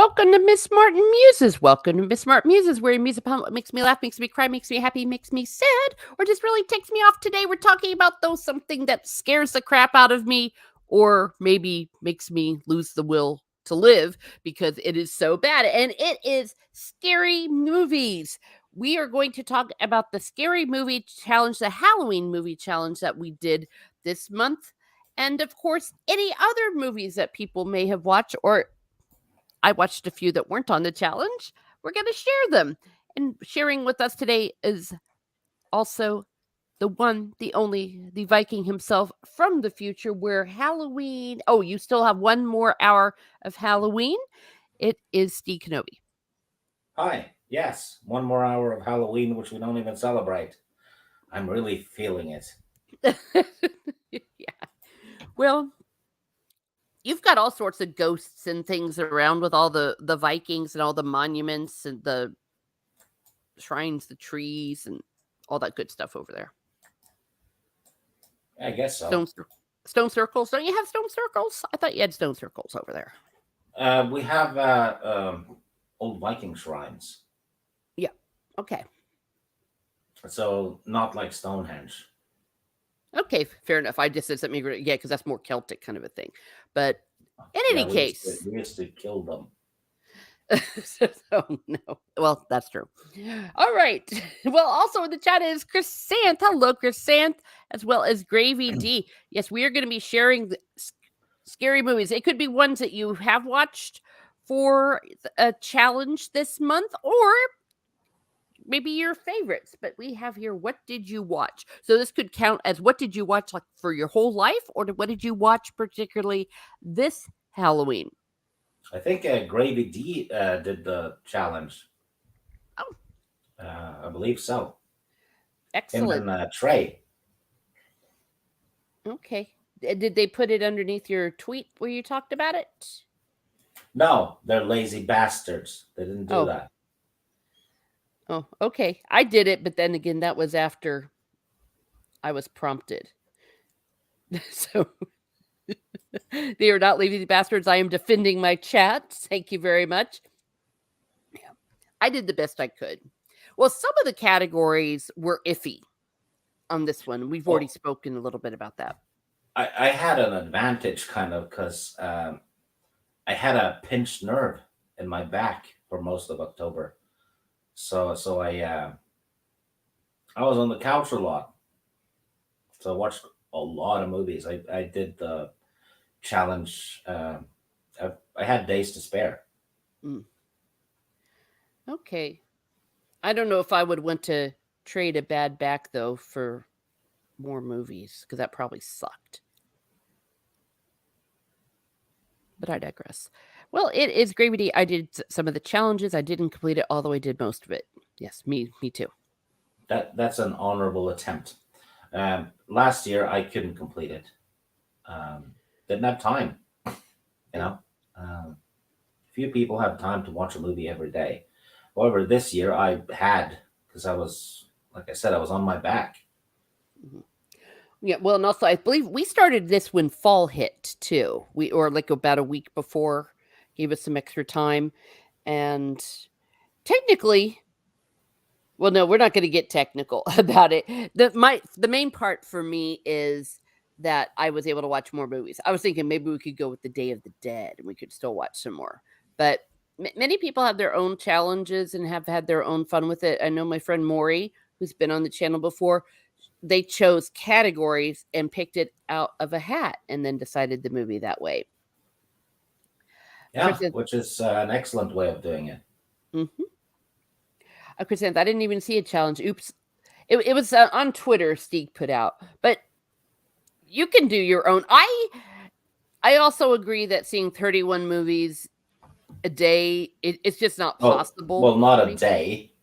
welcome to Miss Martin Muses. Welcome to Miss Martin Muses, where you muse upon what makes me laugh, makes me cry, makes me happy, makes me sad, or just really takes me off. Today, we're talking about something that scares the crap out of me, or maybe makes me lose the will to live because it is so bad. And it is scary movies. We are going to talk about the scary movie challenge, the Halloween movie challenge that we did this month. And of course, any other movies that people may have watched, or I watched a few that weren't on the challenge. We're going to share them. And sharing with us today is also the one, the only, the Viking himself from the future, where Halloween. Oh, you still have one more hour of Halloween. It is Steve Kenobi. Hi. Yes, one more hour of Halloween, which we don't even celebrate. I'm really feeling it. Yeah. Well, you've got all sorts of ghosts and things around with all the Vikings and all the monuments and the shrines, the trees, and all that good stuff over there. I guess so. Stone circles. Don't you have stone circles? I thought you had stone circles over there. We have old Viking shrines. Yeah. Okay. So not like Stonehenge. Okay, fair enough. I just said something. Yeah, because that's more Celtic kind of a thing. But in any case, we used to kill them. Oh no. Well, that's true. All right. Well, also in the chat is Chrysanth. Hello, Chrysanth, as well as Gravy D. Yes, we are going to be sharing the scary movies. It could be ones that you have watched for a challenge this month, or maybe your favorites. But we have here, what did you watch? So this could count as what did you watch like for your whole life, or what did you watch particularly this Halloween? I think Gravy D did the challenge. Oh. I believe so. Excellent. Him and Trey. Okay. Did they put it underneath your tweet where you talked about it? No, they're lazy bastards. They didn't do that. Oh, okay. I did it, but then again, that was after I was prompted. So they are not lazy bastards. I am defending my chat. Thank you very much. Yeah. I did the best I could. Well, some of the categories were iffy on this one. We've already spoken a little bit about that. I had an advantage kind of because I had a pinched nerve in my back for most of October. So I was on the couch a lot. So I watched a lot of movies. I did the challenge. I had days to spare. Okay. I don't know if I would want to trade a bad back, though, for more movies, because that probably sucked. But I digress. Well, it is Gravy D. I did some of the challenges. I didn't complete it all the way, did most of it. Yes, me too. That's an honorable attempt. Last year I couldn't complete it. Didn't have time. You know, few people have time to watch a movie every day. However, this year I had, because I was, like I said, I was on my back. Mm-hmm. Yeah, well, and also I believe we started this when fall hit too. Or like about a week before, gave us some extra time, and technically, well, no, we're not going to get technical about it. The main part for me is that I was able to watch more movies. I was thinking maybe we could go with the Day of the Dead and we could still watch some more. But many people have their own challenges and have had their own fun with it. I know my friend Maury, who's been on the channel before, they chose categories and picked it out of a hat and then decided the movie that way. Yeah, which is an excellent way of doing it. Mm-hmm. Chrysanth, I didn't even see a challenge. Oops. It was on Twitter, Steve put out. But you can do your own. I also agree that seeing 31 movies a day, it's just not possible. Well, not a day.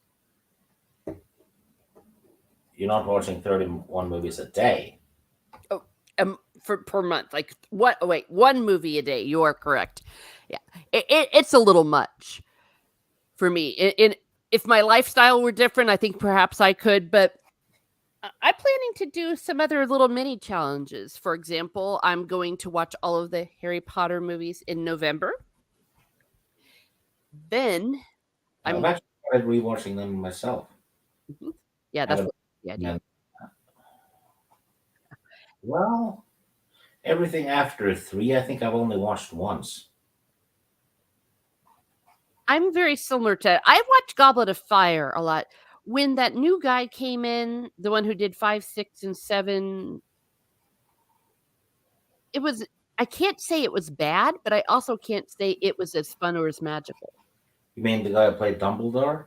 You're not watching 31 movies a day. Oh, per month. Like what? Oh, wait, one movie a day. You are correct. Yeah, it's a little much for me. If my lifestyle were different, I think perhaps I could. But I'm planning to do some other little mini challenges. For example, I'm going to watch all of the Harry Potter movies in November. Then I've I'm actually started rewatching them myself. mhm. Yeah, that's Haven't. what the idea. And, well, everything after three, I think I've only watched once. I'm very similar to I watched Goblet of Fire a lot. When that new guy came in, the one who did 5, 6, and 7, it was I can't say it was bad, but I also can't say it was as fun or as magical. You mean the guy who played Dumbledore?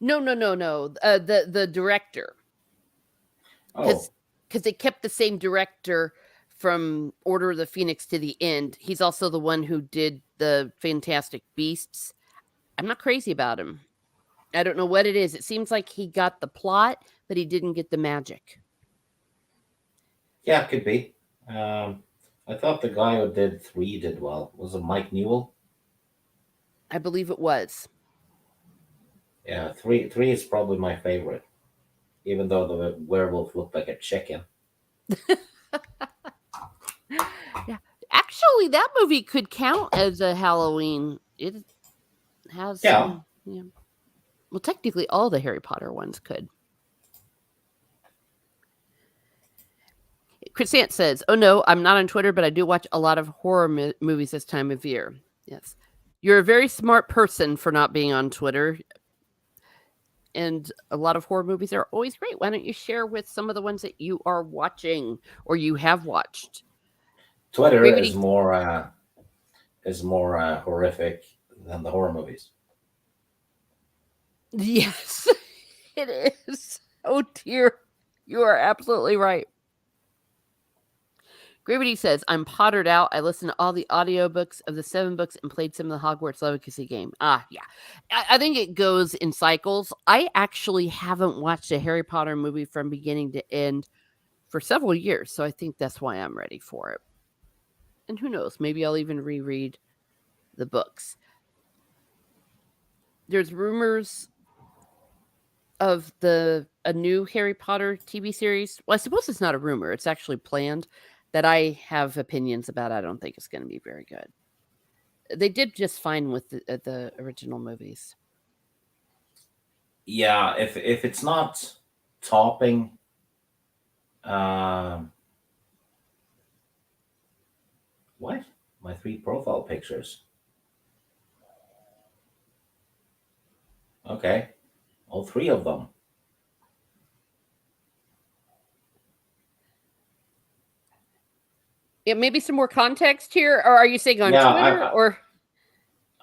No, no, no, no. The director, Oh, because they kept the same director from Order of the Phoenix to the end. He's also the one who did the Fantastic Beasts. I'm not crazy about him. I don't know what it is. It seems like he got the plot, but he didn't get the magic. yeah, it could be. I thought the guy who did three did well. Was it Mike Newell? I believe it was. Yeah, three is probably my favorite, even though the werewolf looked like a chicken. Yeah. Actually, that movie could count as a Halloween. It has Yeah, some, yeah. Well, technically, all the Harry Potter ones could. Chrisant says, "Oh no, I'm not on Twitter, but I do watch a lot of horror movies this time of year." Yes, you're a very smart person for not being on Twitter, and a lot of horror movies are always great. Why don't you share with some of the ones that you are watching or you have watched? Twitter Gravity, is more horrific than the horror movies. yes, it is. Oh dear, you are absolutely right. Gravity says, I'm pottered out. I listened to all the audiobooks of the 7 books and played some of the Hogwarts Legacy game. Ah, yeah. I think it goes in cycles. I actually haven't watched a Harry Potter movie from beginning to end for several years, so I think that's why I'm ready for it. And who knows, maybe I'll even reread the books. There's rumors of a new Harry Potter TV series. Well, I suppose it's not a rumor, it's actually planned that I have opinions about. I don't think it's going to be very good. They did just fine with the original movies. Yeah, if it's not topping, um, what my three profile pictures? Okay, all three of them. Yeah, maybe some more context here, or are you saying on Yeah, Twitter or?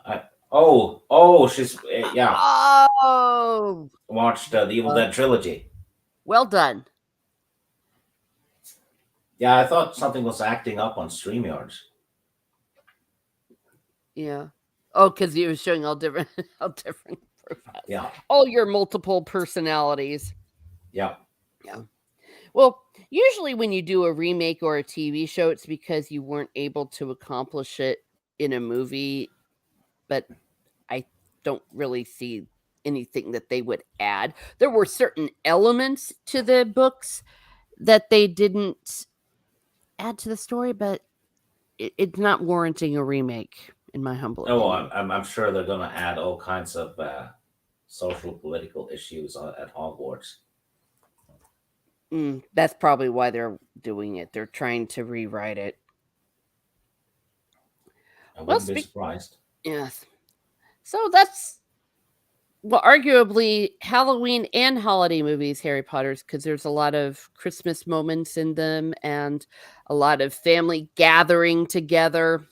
I oh, she's yeah. Oh, Watched the Evil uh, Dead trilogy. well done. Yeah, I thought something was acting up on StreamYards. Yeah. Oh, because you were showing all different, all different profiles, Yeah, all your multiple personalities. yeah. Yeah. Well, usually when you do a remake or a TV show, it's because you weren't able to accomplish it in a movie, but I don't really see anything that they would add. There were certain elements to the books that they didn't add to the story, but it's not warranting a remake, in my humble Oh, opinion. I'm sure they're gonna add all kinds of social political issues at Hogwarts. That's probably why they're doing it. They're trying to rewrite it. I Well, wouldn't be surprised. yes. So that's well, arguably Halloween and holiday movies, Harry Potter's, because there's a lot of Christmas moments in them and a lot of family gathering together.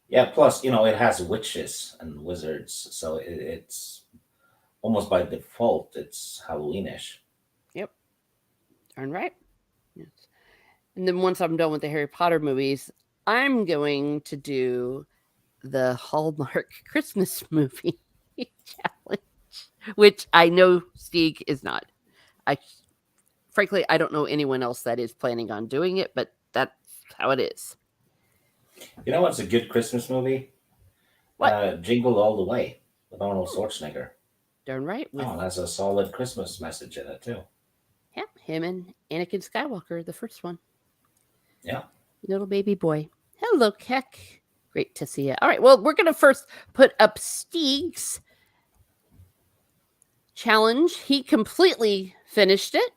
Yeah, plus it has witches and wizards, so it's almost by default it's Halloweenish. Yep, darn right. Yes. And then once I'm done with the Harry Potter movies, I'm going to do the Hallmark Christmas movie challenge, which I know Stieg is not. I frankly I don't know anyone else that is planning on doing it, but that's how it is. You know what's a good Christmas movie? What? Jingle All the Way with Arnold Schwarzenegger. Darn right with Oh, that's a solid Christmas message in it too. yeah, him and Anakin Skywalker, the first one. Yeah. Little baby boy. Hello, Keck. Great to see it. All right. Well, we're going to first put up Steeg's challenge. He completely finished it.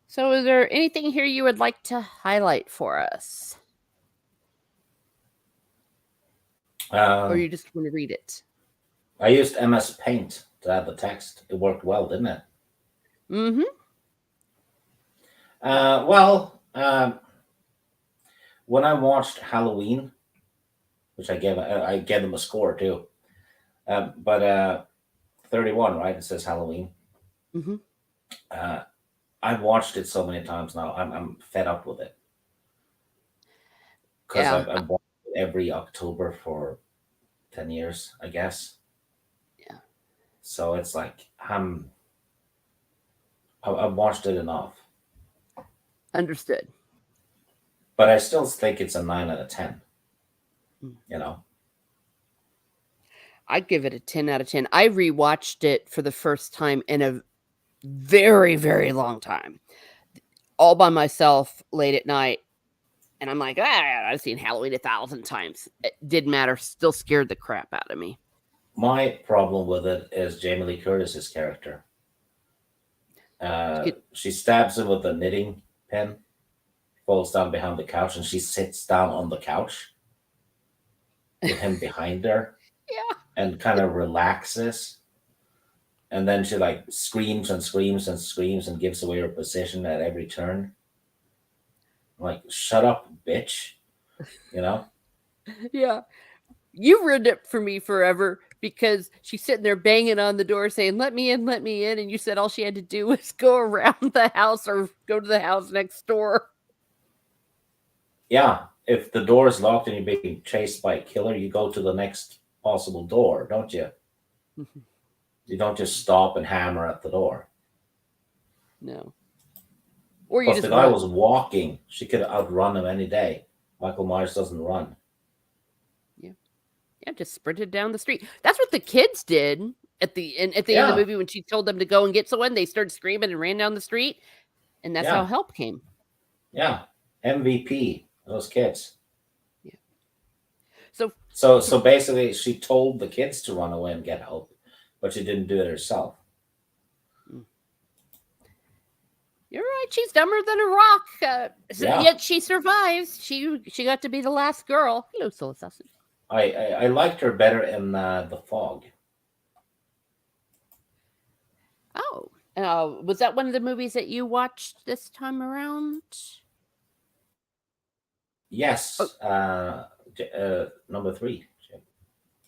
So, is there anything here you would like to highlight for us? Or you just want to read it? I used MS Paint to add the text. It worked well, didn't it? Mm-hmm. Well, when I watched Halloween, which I gave them a score too, but 31, right? It says Halloween. Mm-hmm. I've watched it so many times now. I'm fed up with it because Yeah. I've watched it every October for 10 years, I guess. Yeah. So it's like I've watched it enough, Understood. but I still think it's a 9 out of 10. Mm. You know, I'd give it a 10 out of 10. I rewatched it for the first time in a very, very long time, all by myself late at night. And I'm like, I've seen Halloween 1,000 times. It didn't matter. Still scared the crap out of me. my problem with it is Jamie Lee Curtis's character. She stabs him with a knitting pin, falls down behind the couch, and she sits down on the couch with him behind her Yeah. and kind of relaxes. And then she like screams and screams and screams and gives away her position at every turn. I'm like, shut up, bitch. You know? Yeah. You ruined it for me forever because she's sitting there banging on the door saying, let me in, let me in. And you said all she had to do was go around the house or go to the house next door. Yeah. If the door is locked and you're being chased by a killer, you go to the next possible door, don't you? You don't just stop and hammer at the door. No. Or you Plus, just the guy run. was walking. She could outrun him any day. Michael Myers doesn't run. Yeah, just sprinted down the street. That's what the kids did at the end of the Yeah. movie when she told them to go and get someone. They started screaming and ran down the street, and that's how Yeah. help came. Yeah. MVP. Those kids. Yeah. So So basically, she told the kids to run away and get help, but she didn't do it herself. you're right. She's dumber than a rock. Yeah. Yet she survives. She got to be the last girl. Hello, Soul Assassin. I liked her better in The Fog. Oh, was that one of the movies that you watched this time around? Yes. Number 3.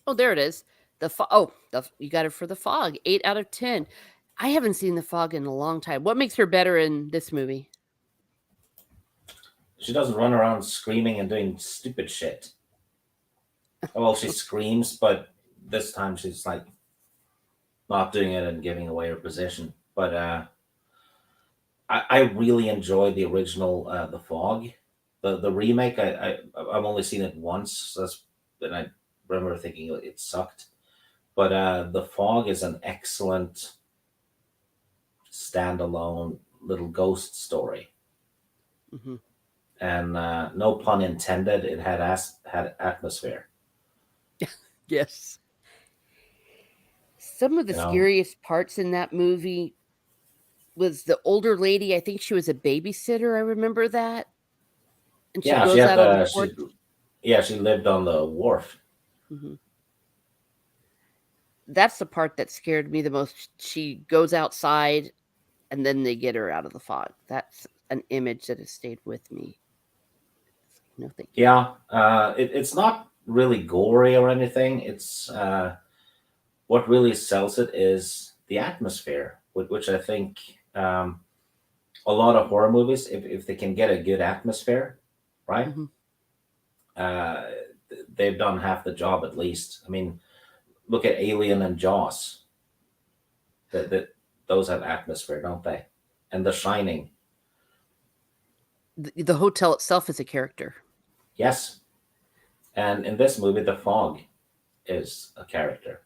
Oh, there it is. You got it for The Fog. 8 out of 10. I haven't seen The Fog in a long time. What makes her better in this movie? She doesn't run around screaming and doing stupid shit. Well, she screams, but this time she's like not doing it and giving away her position. But I really enjoyed the original The Fog. The remake, I've only seen it once, and I remember thinking it sucked. But The Fog is an excellent standalone little ghost story. Mm-hmm. And no pun intended, it had atmosphere. Yes. Some of the scariest parts in that movie was the older lady. I think she was a babysitter. I remember that. And she goes out on the porch. She lived on the wharf. Mm-hmm. That's the part that scared me the most. She goes outside, and then they get her out of the fog. That's an image that has stayed with me. No, thank you. Yeah, it's not really gory or anything. It's what really sells it is the atmosphere, which I think a lot of horror movies, if they can get a good atmosphere, right? Mm-hmm. They've done half the job at least. I mean, look at Alien and Jaws. That those have atmosphere, don't they? And The Shining. The hotel itself is a character. Yes. And in this movie, The Fog is a character.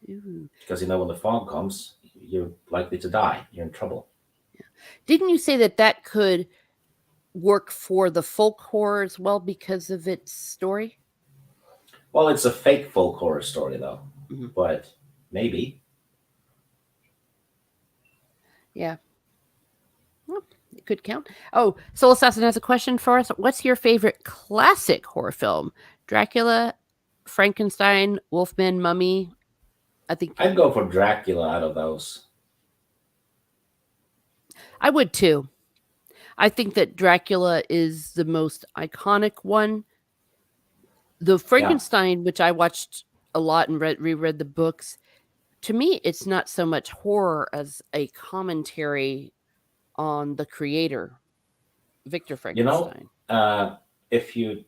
Ooh. Because when the fog comes, you're likely to die. You're in trouble. Yeah. Didn't you say that could work for the folk horror as well because of its story? Well, it's a fake folk horror story though, Hmm. but maybe. Yeah, well, it could count. Oh, Soul Assassin has a question for us. What's your favorite classic horror film? Dracula, Frankenstein, Wolfman, Mummy. I think I'd go for Dracula out of those. I would too. I think that Dracula is the most iconic one. The Yeah, Frankenstein, which I watched a lot and reread the books, to me, it's not so much horror as a commentary on the creator, Victor you know, Frankenstein. if you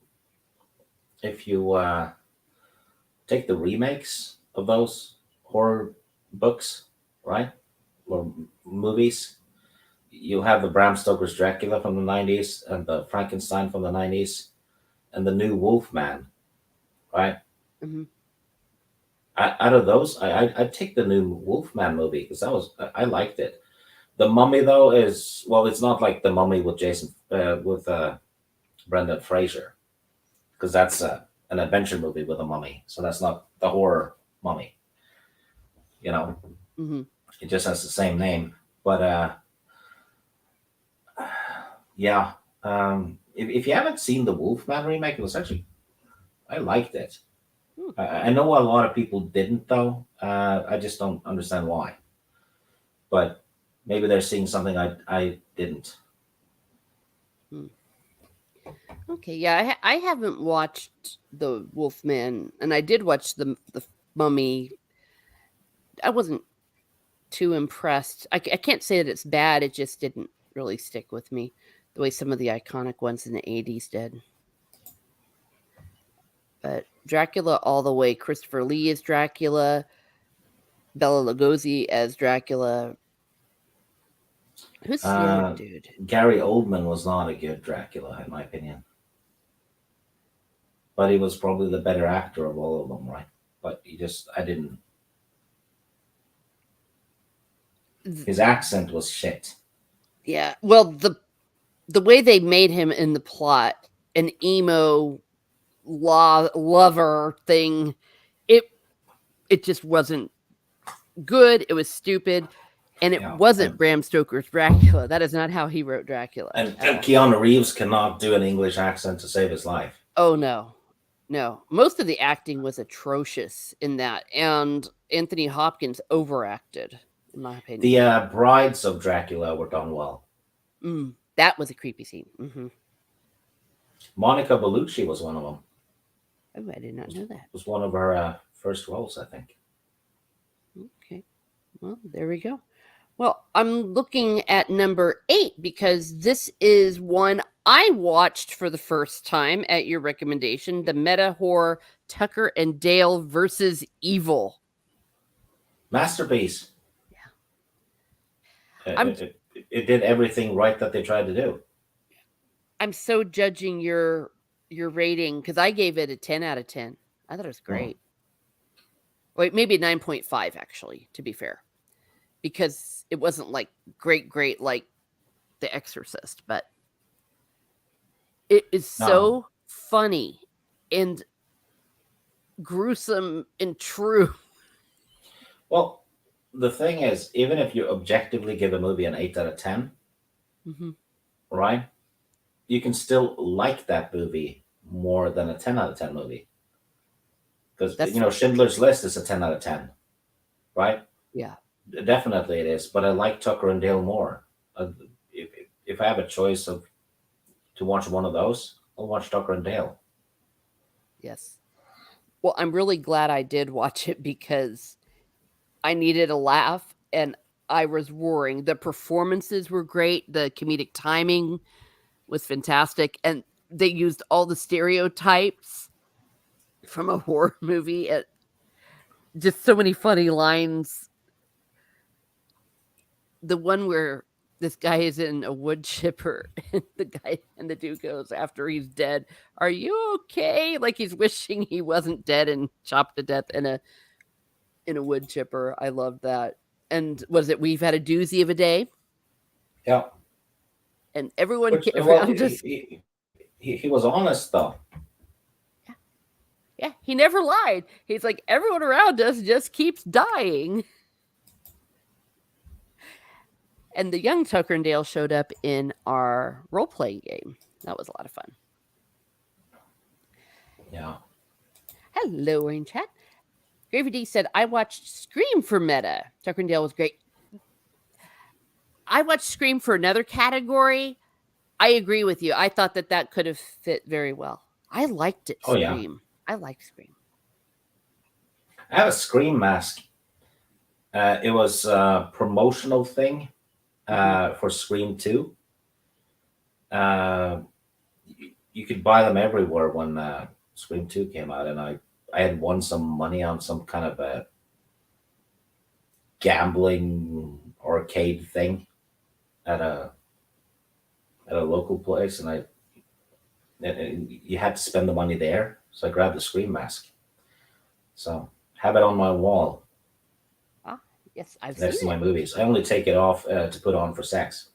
take the remakes of those horror books, right, or movies, you have the Bram Stoker's Dracula from the '90s and the Frankenstein from the '90s and the new Wolfman, right? Hmm. Out of those, I'd take the new Wolfman movie because I liked it. The Mummy though is, well, it's not like the Mummy with Jason with Brendan Fraser, because that's an adventure movie with a mummy, so that's not the horror Mummy. You know, Hmm. it just has the same name. But yeah, if you haven't seen the Wolfman remake, it was actually, I liked it. Hmm. I know a lot of people didn't though. I just don't understand why. But maybe they're seeing something I didn't. Hmm. Okay, yeah, I haven't watched the Wolfman, and I did watch the Mummy. I wasn't too impressed. I can't say that it's bad. It just didn't really stick with me the way some of the iconic ones in the '80s did. But Dracula all the way. Christopher Lee as Dracula, Bela Lugosi as Dracula. Who's the other Uh, dude? Gary Oldman was not a good Dracula, in my opinion, but he was probably the better actor of all of them, right? But I didn't. Th- His accent was shit. Yeah. Well, the way they made him in the plot, an emo law lover thing, it it just wasn't good. It was stupid, and it Yeah, wasn't Bram Stoker's Dracula. That is not how he wrote Dracula at and all. Keanu Reeves cannot do an English accent to save his life. Oh no. No. Most of the acting was atrocious in that, and Anthony Hopkins overacted, in my The opinion. brides of Dracula were done well. That was a creepy scene. Monica Bellucci was one of them. Oh, I did not know that. Was one of her first roles, I think. Okay. Well, there we go. Well, I'm looking at number 8 because this is one I watched for the first time at your recommendation, the meta horror Tucker and Dale versus Evil. Masterpiece. Yeah. It, I'm it did everything right that they tried to do. I'm so judging your rating cuz I gave it a 10 out of 10. I thought it was Hmm. great. Wait, maybe 9.5 actually, to be fair. Because it wasn't like great like The Exorcist, but it is No. so funny and gruesome and true. Well, the thing is, even if you objectively give a movie an 8 out of 10, Hmm. right, you can still like that movie more than a 10 out of 10 movie. Because, That's Schindler's List is a 10 out of 10, right? yeah. Definitely it is. But I like Tucker and Dale more. If, if I have a choice of to watch one of those, I'll watch Tucker and Dale. Yes. Well, I'm really glad I did watch it because I needed a laugh and I was roaring. The performances were great. The comedic timing was fantastic. And they used all the stereotypes from a horror movie. Just so many funny lines. The one where this guy is in a wood chipper and the dude goes after he's dead, "Are you okay?" Like he's wishing he wasn't dead and chopped to death in a wood chipper. I love that. And was it We've Had a Doozy of a Day? Yeah. And everyone Which, well, I'm just he was honest, though. Yeah, he never lied. He's like, everyone around us just keeps dying. And the young Tucker and Dale showed up in our role playing game. That was a lot of fun. Yeah. Hello, Rain Chat. Gravy D said, I watched Scream for Meta. Tucker and Dale was great. I watched Scream for another category. I agree with you. I thought that that could have fit very well. I liked it, Oh yeah. Scream. I liked Scream. I have a Scream mask. It was a promotional thing Mm-hmm. for Scream 2. Uh, you could buy them everywhere when Scream 2 came out, and I had won some money on some kind of a gambling arcade thing at a local place, and you had to spend the money there. So I grabbed the Scream mask. So have it on my wall Ah, yes, I've seen next to my it. movies. I only take it off to put on for sex.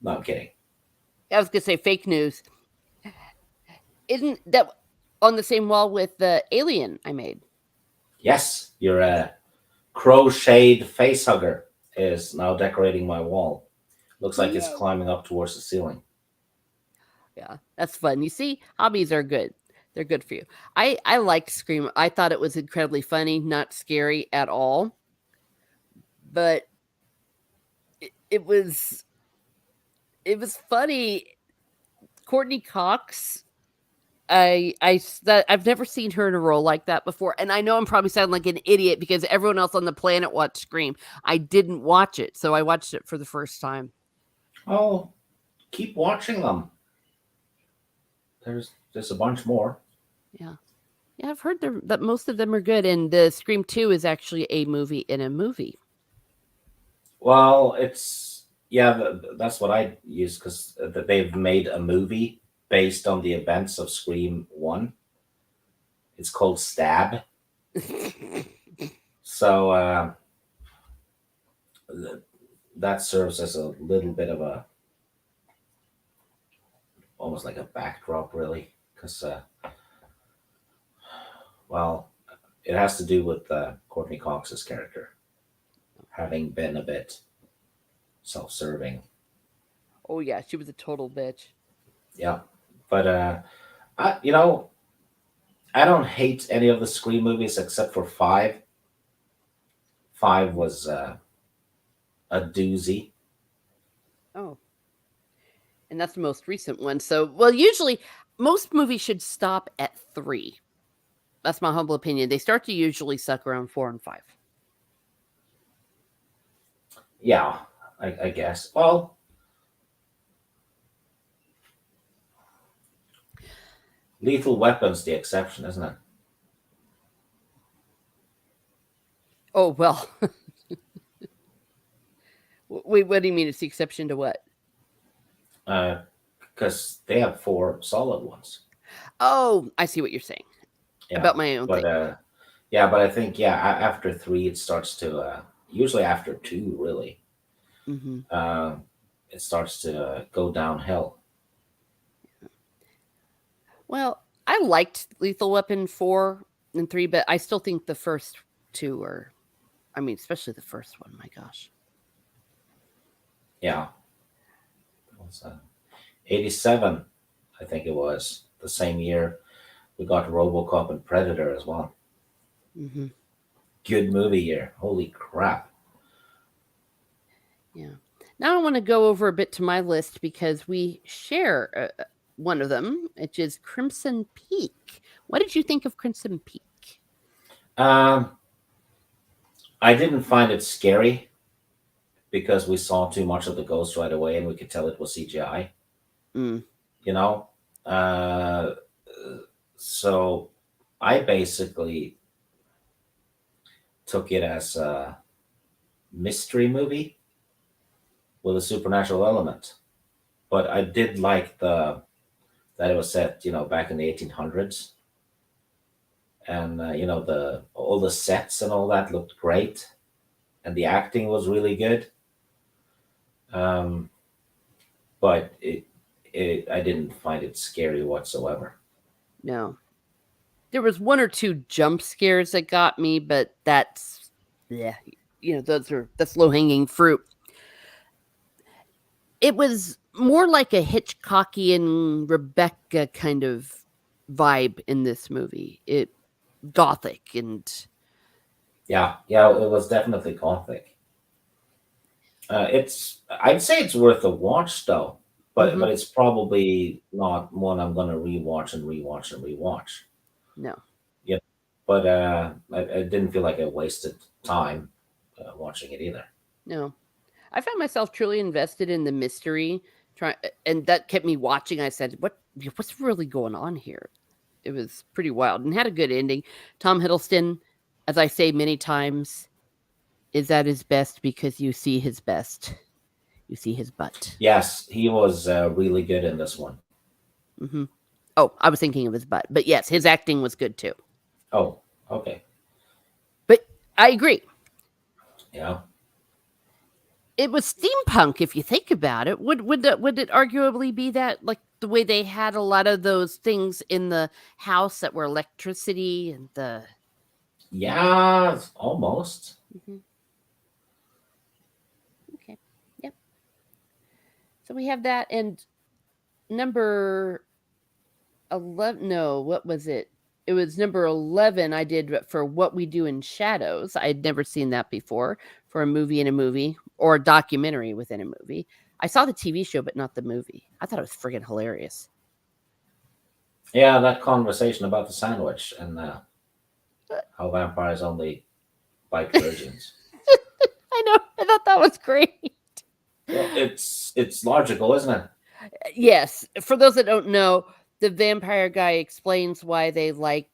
No, I'm kidding. I was gonna say fake news. Isn't that on the same wall with the alien I made? Yes, your crocheted face hugger is now decorating my wall. Looks like it's Yay. climbing up towards the ceiling. Yeah, that's fun. You see, hobbies are good. They're good for you. I liked Scream. I thought it was incredibly funny, not scary at all. But it it was funny. Courtney Cox. I've never seen her in a role like that before, and I know I'm probably sounding like an idiot because everyone else on the planet watched Scream. I didn't watch it, so I watched it for the first time. Oh, keep watching them. There's a bunch more. Yeah, yeah, I've heard that most of them are good, and the Scream 2 is actually a movie in a movie. Well, it's yeah, that's what I use because they've made a movie based on the events of Scream 1. It's called Stab. So that serves as a little bit of a almost like a backdrop, really, because well, it has to do with Courtney Cox's character having been a bit self-serving. Oh yeah, she was a total bitch. Yeah, but you know, I don't hate any of the Scream movies except for five. Five was a doozy. Oh, and that's the most recent one. So, well, usually most movies should stop at 3. That's my humble opinion. They start to usually suck around 4 and 5. Yeah, I guess. Well, Lethal Weapon's the exception, isn't it? Oh well. Wait, what do you mean? It's the exception to what? Because they have four solid ones. Oh, I see what you're saying Yeah, about my own but thing. yeah, but I think yeah, after three it starts to usually after two really Hmm. uh, it starts to go downhill. Well, I liked Lethal Weapon 4 and 3, but I still think the first two are. I mean, especially the first one. My gosh. Yeah, it was, 87, I think it was the same year we got RoboCop and Predator as well. Hmm. Good movie year. Holy crap! Yeah. Now I want to go over a bit to my list because we share one of them, which is Crimson Peak. What did you think of Crimson Peak? Um, I didn't find it scary because we saw too much of the ghost right away and we could tell it was CGI. Mm. You know, uh, so I basically took it as a mystery movie with a supernatural element. But I did like the that it was set, back in the 1800s, and the all the sets and all that looked great, and the acting was really good. Um, but I didn't find it scary whatsoever. No. There was one or two jump scares that got me, but that's yeah, that's low hanging fruit. It was more like a Hitchcockian Rebecca kind of vibe in this movie. It gothic and Yeah, it was definitely gothic. I'd say it's worth a watch though, mhm, but it's probably not one I'm gonna rewatch and rewatch and rewatch. no, Yeah, but I didn't feel like I wasted time watching it either. no. I found myself truly invested in the mystery, trying, and that kept me watching. I said, what's really going on here?" It was pretty wild and had a good ending. Tom Hiddleston, as I say many times, is at his best because you see his best. You see his butt. Yes, he was really good in this one. Hmm. Oh, I was thinking of his butt, but yes, his acting was good too. Oh, okay, But I agree. yeah, It was steampunk if you think about it. Would it arguably be that, like the way they had a lot of those things in the house that were electricity and the yeah, almost. mhm. Okay. Yep. So we have that and number 11, no, what was it? It was number 11 I did for What We Do in Shadows. I'd never seen that before for a movie in a movie or a documentary within a movie. I saw the TV show, but not the movie. I thought it was friggin' hilarious. Yeah, that conversation about the sandwich and Uh, how vampires only bite virgins. I know. I thought that was great. Well, it's logical, isn't it? Yes. For those that don't know, the vampire guy explains why they like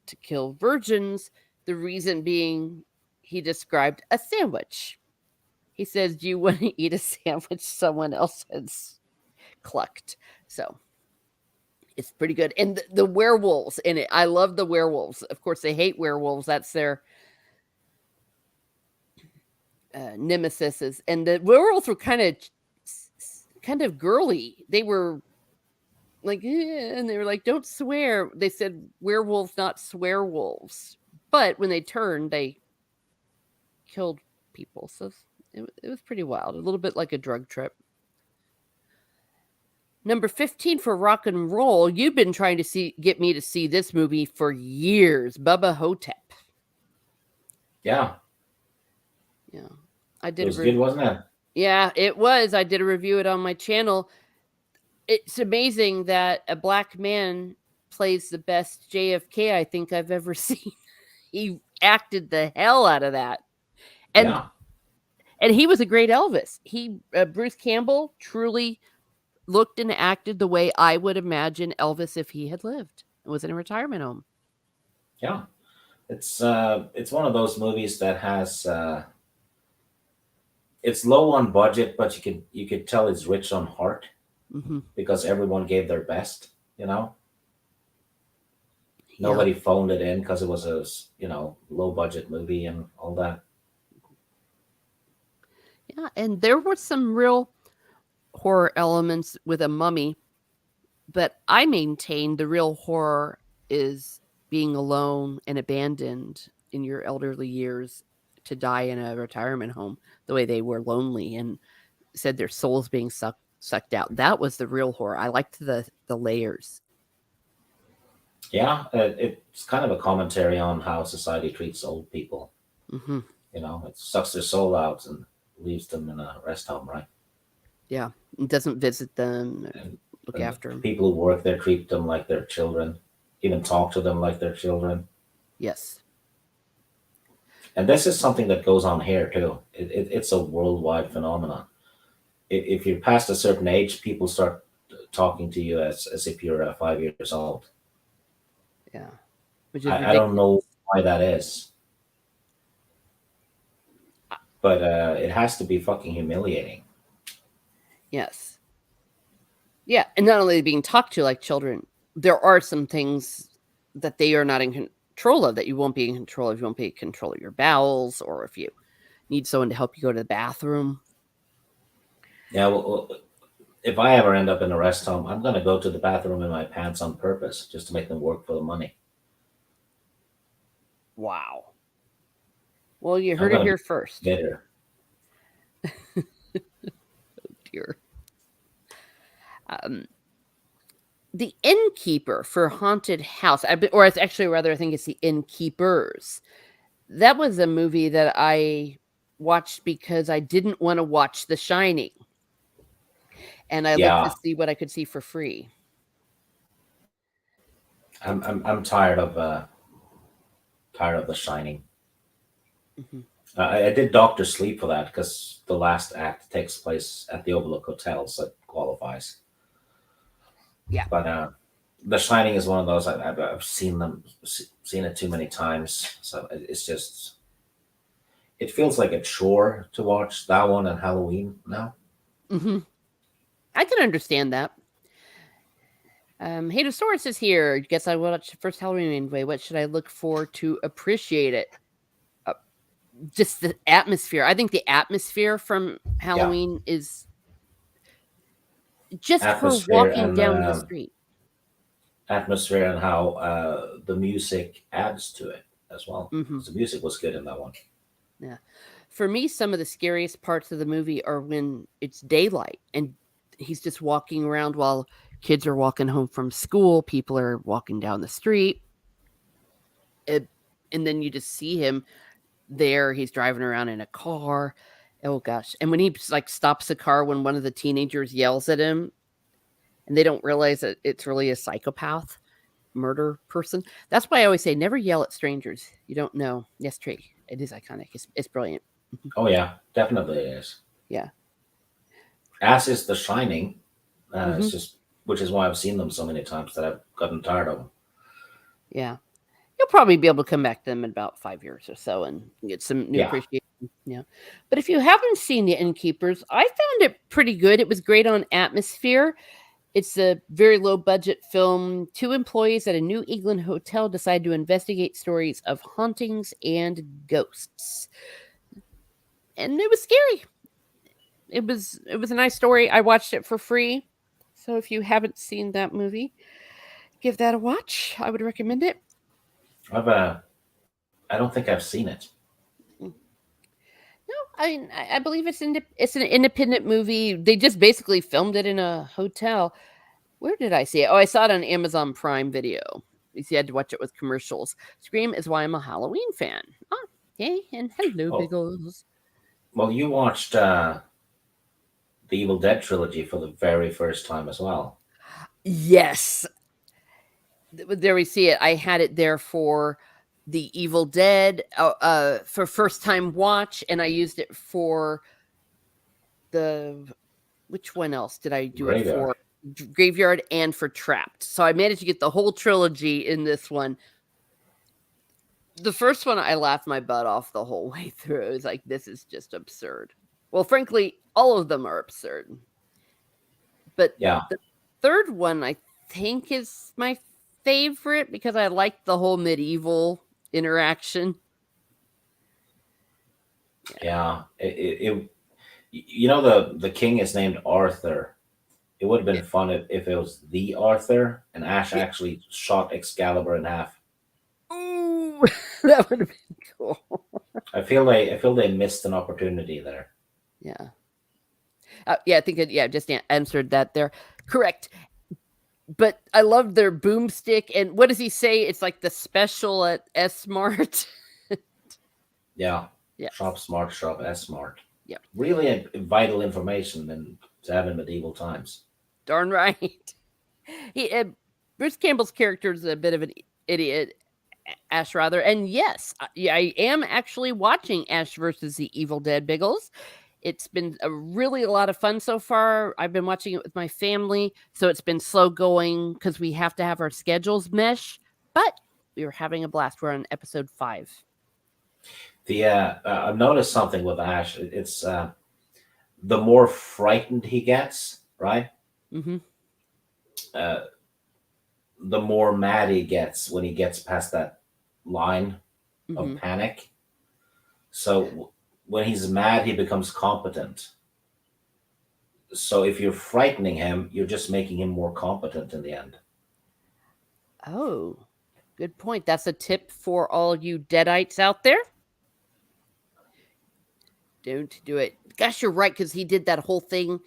to kill virgins. The reason being, he described a sandwich. He says, "Do you want to eat a sandwich someone else has clucked?" So it's pretty good. And the werewolves in it, I love the werewolves. Of course, they hate werewolves. That's their nemesis. And the werewolves were kind of girly. They were like, and they were like, "Don't swear." They said werewolves, not swear wolves. But when they turned, they killed people. So it was pretty wild. A little bit like a drug trip. Number 15 for rock and roll. You've been trying to get me to see this movie for years. Bubba Hotep. Yeah, Yeah. I it did a was good, wasn't it? Yeah, it was. I did a review it on my channel. It's amazing that a black man plays the best JFK I think I've ever seen. He acted the hell out of that. And Yeah, and he was a great Elvis. He Bruce Campbell truly looked and acted the way I would imagine Elvis if he had lived and was in a retirement home. yeah. It's one of those movies that has it's low on budget, but you could tell it's rich on heart Hmm. because everyone gave their best. You know, Yeah. nobody phoned it in because it was a low budget movie and all that. Yeah. And there were some real horror elements with a mummy, but I maintain the real horror is being alone and abandoned in your elderly years to die in a retirement home the way they were lonely and said their souls being sucked out. That was the real horror. I liked the layers. Yeah, it's kind of a commentary on how society treats old people. Hmm. It sucks their soul out and leaves them in a rest home, right? Yeah, it doesn't visit them, or And, look and the after them. people who work there treat them like their children, even talk to them like their children. Yes. And this is something that goes on here too. It's a worldwide phenomenon. If you're past a certain age, people start talking to you as if you're 5 years old. Yeah, which is I don't ridiculous. know why that is, but it has to be fucking humiliating. Yes. Yeah, and not only being talked to like children, there are some things that they are not in control of that you won't be in control of. You won't be in control of your bowels, or if you need someone to help you go to the bathroom. Yeah, well, if I ever end up in a rest home, I'm gonna go to the bathroom in my pants on purpose just to make them work for the money. Wow. Well, you I'm heard it gonna be here first. bitter. Dear. Um, the Innkeeper for Haunted House, or it's actually rather, I think it's the Innkeepers. That was a movie that I watched because I didn't want to watch The Shining, and I looked to Yeah, see what I could see for free. I'm tired of The Shining. Mhm. I did Doctor Sleep for that because the last act takes place at the Overlook Hotel, so it qualifies. Yeah. But The Shining is one of those I've seen it too many times, so it's just it feels like a chore to watch that one and Halloween now. Hmm. I can understand that. Hadosaurus is here. Guess I watched the first Halloween anyway. What should I look for to appreciate it? Uh, just the atmosphere. I think the atmosphere from Yeah, Halloween is just her atmosphere walking and down the street. atmosphere and how the music adds to it as well. Hmm. Because the music was good in that one. Yeah. For me, some of the scariest parts of the movie are when it's daylight and he's just walking around while kids are walking home from school, people are walking down the street. It, and then you just see him there. He's driving around in a car. Oh gosh. And when he like stops the car when one of the teenagers yells at him and they don't realize that it's really a psychopath murder person. That's why I always say never yell at strangers. You don't know. Yes, Trey. It is iconic. It's brilliant. Mhm. Oh yeah, definitely it is. Yeah. As is The Shining. Hmm. It's just which is why I've seen them so many times that I've gotten tired of them. Yeah. You'll probably be able to come back to them in about 5 years or so and get some new Yeah, appreciation. Yeah. But if you haven't seen The Innkeepers, I found it pretty good. It was great on atmosphere. It's a very low budget film. Two employees at a New England hotel decide to investigate stories of hauntings and ghosts. And it was scary. It was a nice story. I watched it for free. So if you haven't seen that movie, give that a watch. I would recommend it. I've I don't think I've seen it. No, I believe it's an independent movie. They just basically filmed it in a hotel. Where did I see it? Oh, I saw it on Amazon Prime Video. You see, I had to watch it with commercials. Scream is why I'm a Halloween fan. Ah, yay, and hello, Oh Biggles. well, you watched the Evil Dead trilogy for the very first time as well. Yes, there we see it. I had it there for the Evil Dead for first time watch, and I used it for the which one else did I do it Graveyard. for? Graveyard and for Trapped. So I managed to get the whole trilogy in this one. The first one, I laughed my butt off the whole way through. It was like, this is just absurd. Well, frankly, all of them are absurd. But Yeah, the third one, I think, is my favorite because I like the whole medieval interaction. yeah. You know the king is named Arthur. It would have been fun if it was the Arthur and Ash Yeah. actually shot Excalibur in half. Ooh, that would have been cool. I feel they missed an opportunity there. Yeah. Yeah, I think just answered that there. Correct. But I love their boomstick. And what does he say? It's like the special at S Smart. Yeah, Yes. shop smart, shop S smart. Yep. Really vital information to have in medieval times. Darn right. He Bruce Campbell's character is a bit of an idiot, Ash rather. And yes, I am actually watching Ash versus the Evil Dead Biggles. It's been a lot of fun so far. I've been watching it with my family, so it's been slow going because we have to have our schedules mesh. But we were having a blast. We're on episode 5. The I've noticed something with Ash. It's the more frightened he gets, right? Mm-hmm. Uh, the more mad he gets when he gets past that line of Mm-hmm. panic. So when he's mad, he becomes competent. So if you're frightening him, you're just making him more competent in the end. Oh, Good point. That's a tip for all you deadites out there. Don't do it. Gosh, you're right, because he did that whole thing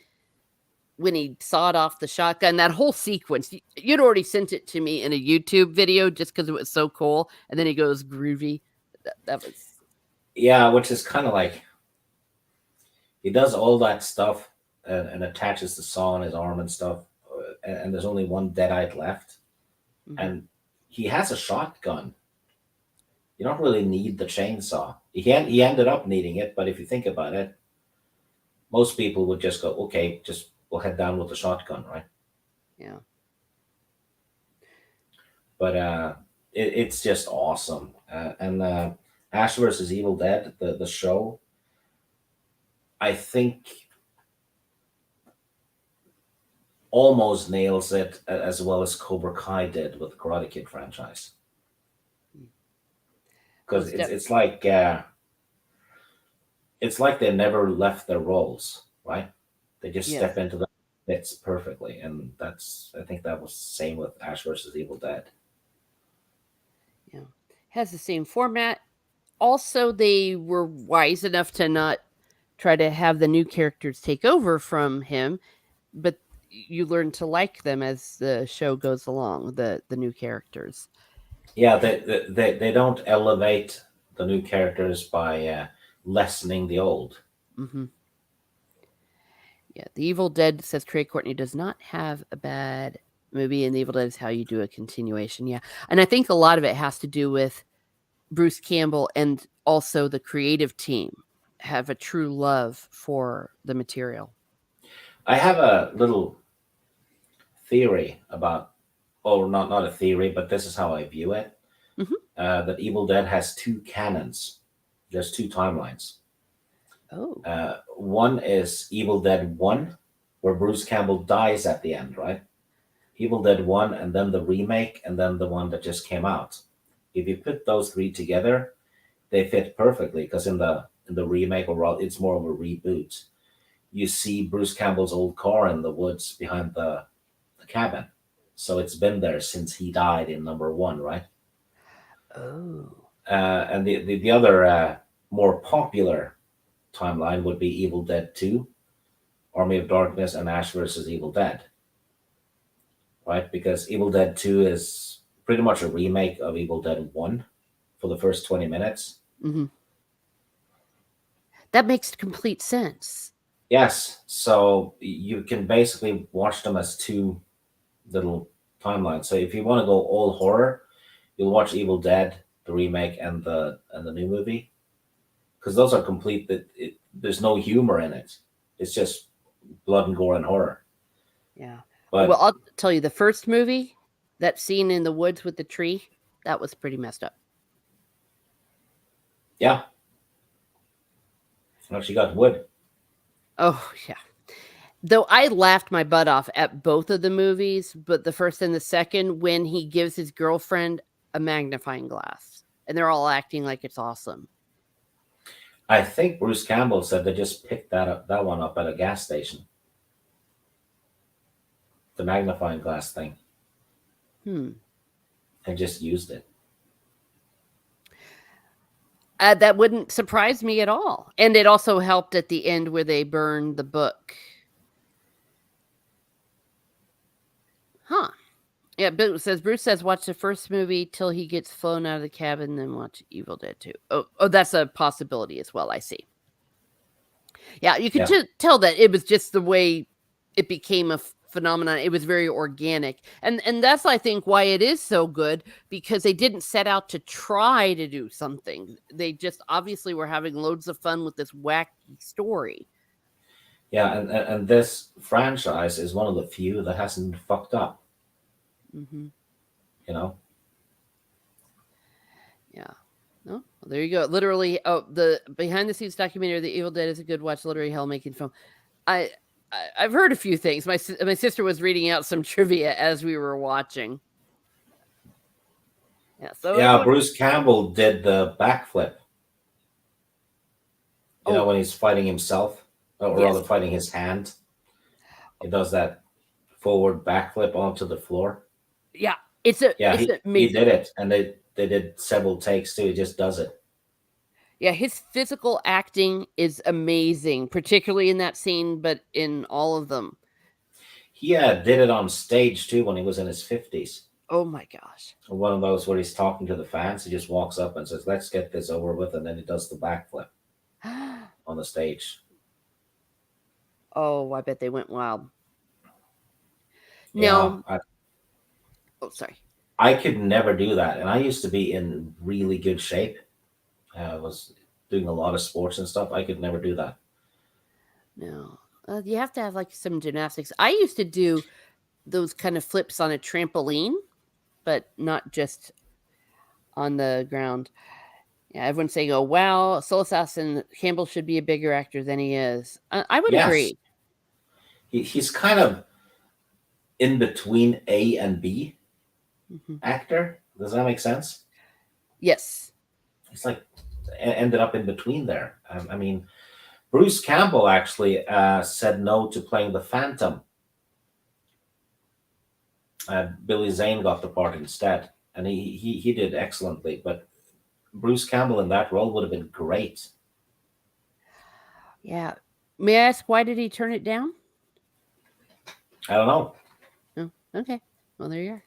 when he sawed off the shotgun. That whole sequence, you'd already sent it to me in a YouTube video just because it was so cool. And then he goes groovy. That was. Yeah, which is kind of like he does all that stuff and attaches the saw on his arm and stuff, and there's only one deadite left, Mhm. and he has a shotgun. You don't really need the chainsaw. He ended up needing it, but if you think about it, most people would just go, okay, just we'll head down with the shotgun, right? Yeah. But it's just awesome. And Ash versus Evil Dead, the show, I think almost nails it as well as Cobra Kai did with the Karate Kid franchise. Because it's like they never left their roles, right? They just Yes. step into the bits perfectly, and I think that was the same with Ash versus Evil Dead. Yeah. Has the same format. Also, they were wise enough to not try to have the new characters take over from him, but you learn to like them as the show goes along, the new characters. Yeah, they don't elevate the new characters by lessening the old. Mm-hmm. Yeah, The Evil Dead, says Trey Courtney, does not have a bad movie, and The Evil Dead is how you do a continuation. Yeah, and I think a lot of it has to do with Bruce Campbell and also the creative team have a true love for the material. I have a little theory about, or not a theory, but this is how I view it. Mm-hmm. That Evil Dead has two canons. There's two timelines. Oh. One is Evil Dead 1, where Bruce Campbell dies at the end, right? Evil Dead 1, and then the remake, and then the one that just came out. If you put those three together, they fit perfectly because in the remake, or it's more of a reboot, you see Bruce Campbell's old car in the woods behind the cabin. So it's been there since he died in number 1, right? Oh. And the other more popular timeline would be Evil Dead 2, Army of Darkness, and Ash versus Evil Dead, right? Because Evil Dead 2 is pretty much a remake of Evil Dead 1 for the first 20 minutes. Mm-hmm. That makes complete sense. Yes, so you can basically watch them as two little timelines. So if you want to go all horror, you'll watch Evil Dead, the remake, and the new movie, because those are complete. There's no humor in it. It's just blood and gore and horror. Yeah. But Well, I'll tell you, the first movie, that scene in the woods with the tree, that was pretty messed up. yeah, actually got wood. Oh, yeah. Though I laughed my butt off at both of the movies, but the first and the second, when he gives his girlfriend a magnifying glass and they're all acting like it's awesome. I think Bruce Campbell said they just picked that one up at a gas station. The magnifying glass thing. And just used it. That wouldn't surprise me at all. And it also helped at the end where they burned the book. Huh. Yeah, but it says Bruce says watch the first movie till he gets flown out of the cabin, then watch Evil Dead 2. Oh, that's a possibility as well. I see. Yeah, you could tell that it was just the way it became a phenomenon. It was very organic, and that's, I think, why it is so good, because they didn't set out to try to do something. They just obviously were having loads of fun with this wacky story. Yeah, and this franchise is one of the few that hasn't fucked up. Mm-hmm. You know. Yeah. No, well, there you go. Literally, the behind the scenes documentary, "The Evil Dead" is a good watch. Literally hell making film. I've heard a few things. My sister was reading out some trivia as we were watching. Yeah. So yeah, Bruce Campbell did the backflip. You know, when he's fighting himself, or rather fighting his hand, he does that forward backflip onto the floor. Yeah. Yeah, it's he amazing. did it, and they did several takes too. He just does it. Yeah, his physical acting is amazing, particularly in that scene, but in all of them. He did it on stage too when he was in his 50s. Oh my gosh. One of those where he's talking to the fans. He just walks up and says, "Let's get this over with," and then he does the backflip on the stage. Oh, I bet they went wild. Yeah, Now, oh, sorry. I could never do that, and I used to be in really good shape. I was doing a lot of sports and stuff. I could never do that. No. You have to have like some gymnastics. I used to do those kind of flips on a trampoline, but not just on the ground. Yeah, everyone's saying, "Oh, wow, Soul Assassin Campbell should be a bigger actor than he is." I would Yes, agree. he's kind of in between A and B Hmm. actor. Does that make sense? Yes. He's like ended up in between there. I mean, Bruce Campbell actually said no to playing the Phantom. Billy Zane got the part instead, and he did excellently. But Bruce Campbell in that role would have been great. Yeah. May I ask why did he turn it down? I don't know. Oh, okay. Well, there you are.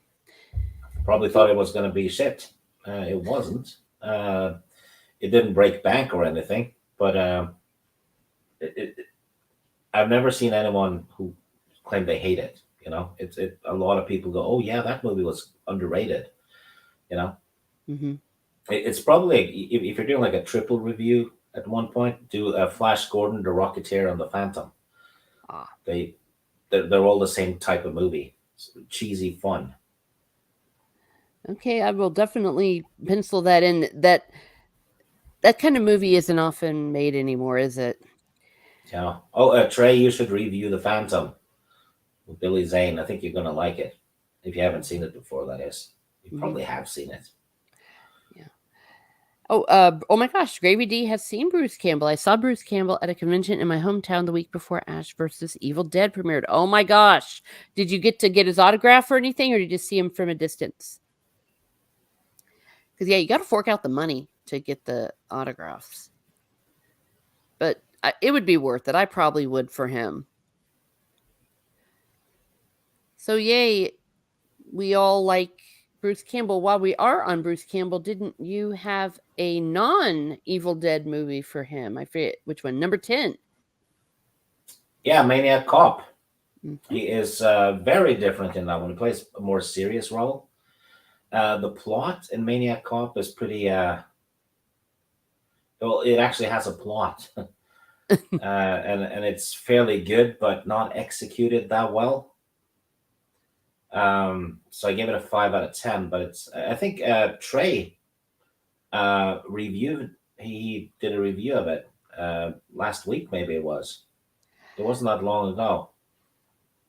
Probably thought it was going to be shit. It wasn't. It didn't break bank or anything, but it, it, I've never seen anyone who claimed they hate it. You know, a lot of people go, "Oh yeah, that movie was underrated." You know, Hmm. it's probably if you're doing like a triple review at one point, do a Flash Gordon, the Rocketeer, and the Phantom. Ah, They they're all the same type of movie, cheesy fun. okay. I will definitely pencil that in. That kind of movie isn't often made anymore, is it? Yeah. Oh, Trey, you should review the Phantom with Billy Zane. I think you're gonna like it if you haven't seen it before. That is, you Hmm. probably have seen it. Yeah. Oh my gosh, Gravy D has seen Bruce Campbell. I saw Bruce Campbell at a convention in my hometown the week before Ash versus Evil Dead premiered. Oh my gosh. Did you get his autograph or anything, or did you just see him from a distance? Because, yeah, you got to fork out the money to get the autographs. But it would be worth it. I probably would for him. So, yay, we all like Bruce Campbell. While we are on Bruce Campbell, didn't you have a non Evil Dead movie for him? I forget which one. Number 10. Yeah, Maniac Cop. Mm-hmm. He is very different in that one. He plays a more serious role. The plot in Maniac Cop is pretty. Well, it actually has a plot, and it's fairly good, but not executed that well. So I gave it a 5 out of 10. But it's I think Trey reviewed. He did a review of it last week. Maybe it was. It wasn't that long ago.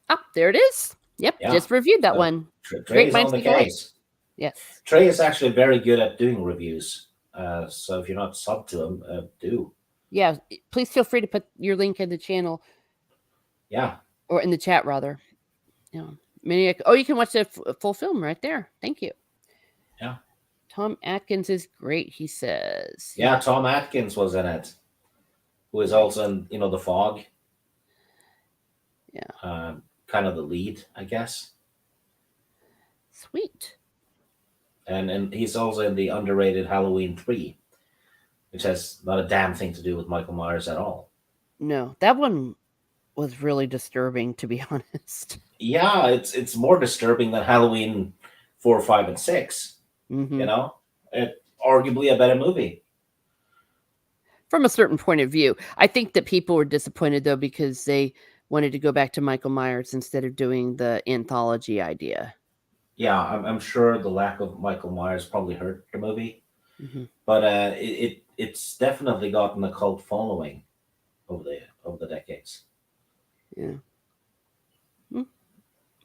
Oh, there it is. Yep, Yeah. just reviewed that So one. Great Trey's on minds the think alike. case. Yes. Trey is actually very good at doing reviews. So if you're not sub to him, do. Yeah, please feel free to put your link in the channel Yeah. or in the chat rather. Yeah. Maniac. Oh, you can watch the full film right there. Thank you. Yeah. Tom Atkins is great, he says. Yeah. Tom Atkins was in it, who is Nice. also in The Fog. Yeah. Kind of the lead, I guess. Sweet. And he's also in the underrated Halloween 3, which has not a damn thing to do with Michael Myers at all. No, that one was really disturbing, to be honest. Yeah, it's more disturbing than Halloween 4, 5, and 6. You Hmm. know, it arguably a better movie. From a certain point of view, I think that people were disappointed though because they wanted to go back to Michael Myers instead of doing the anthology idea. Yeah, I'm sure the lack of Michael Myers probably hurt the movie, Hmm. but it's definitely gotten a cult following over the decades. Yeah. Hmm.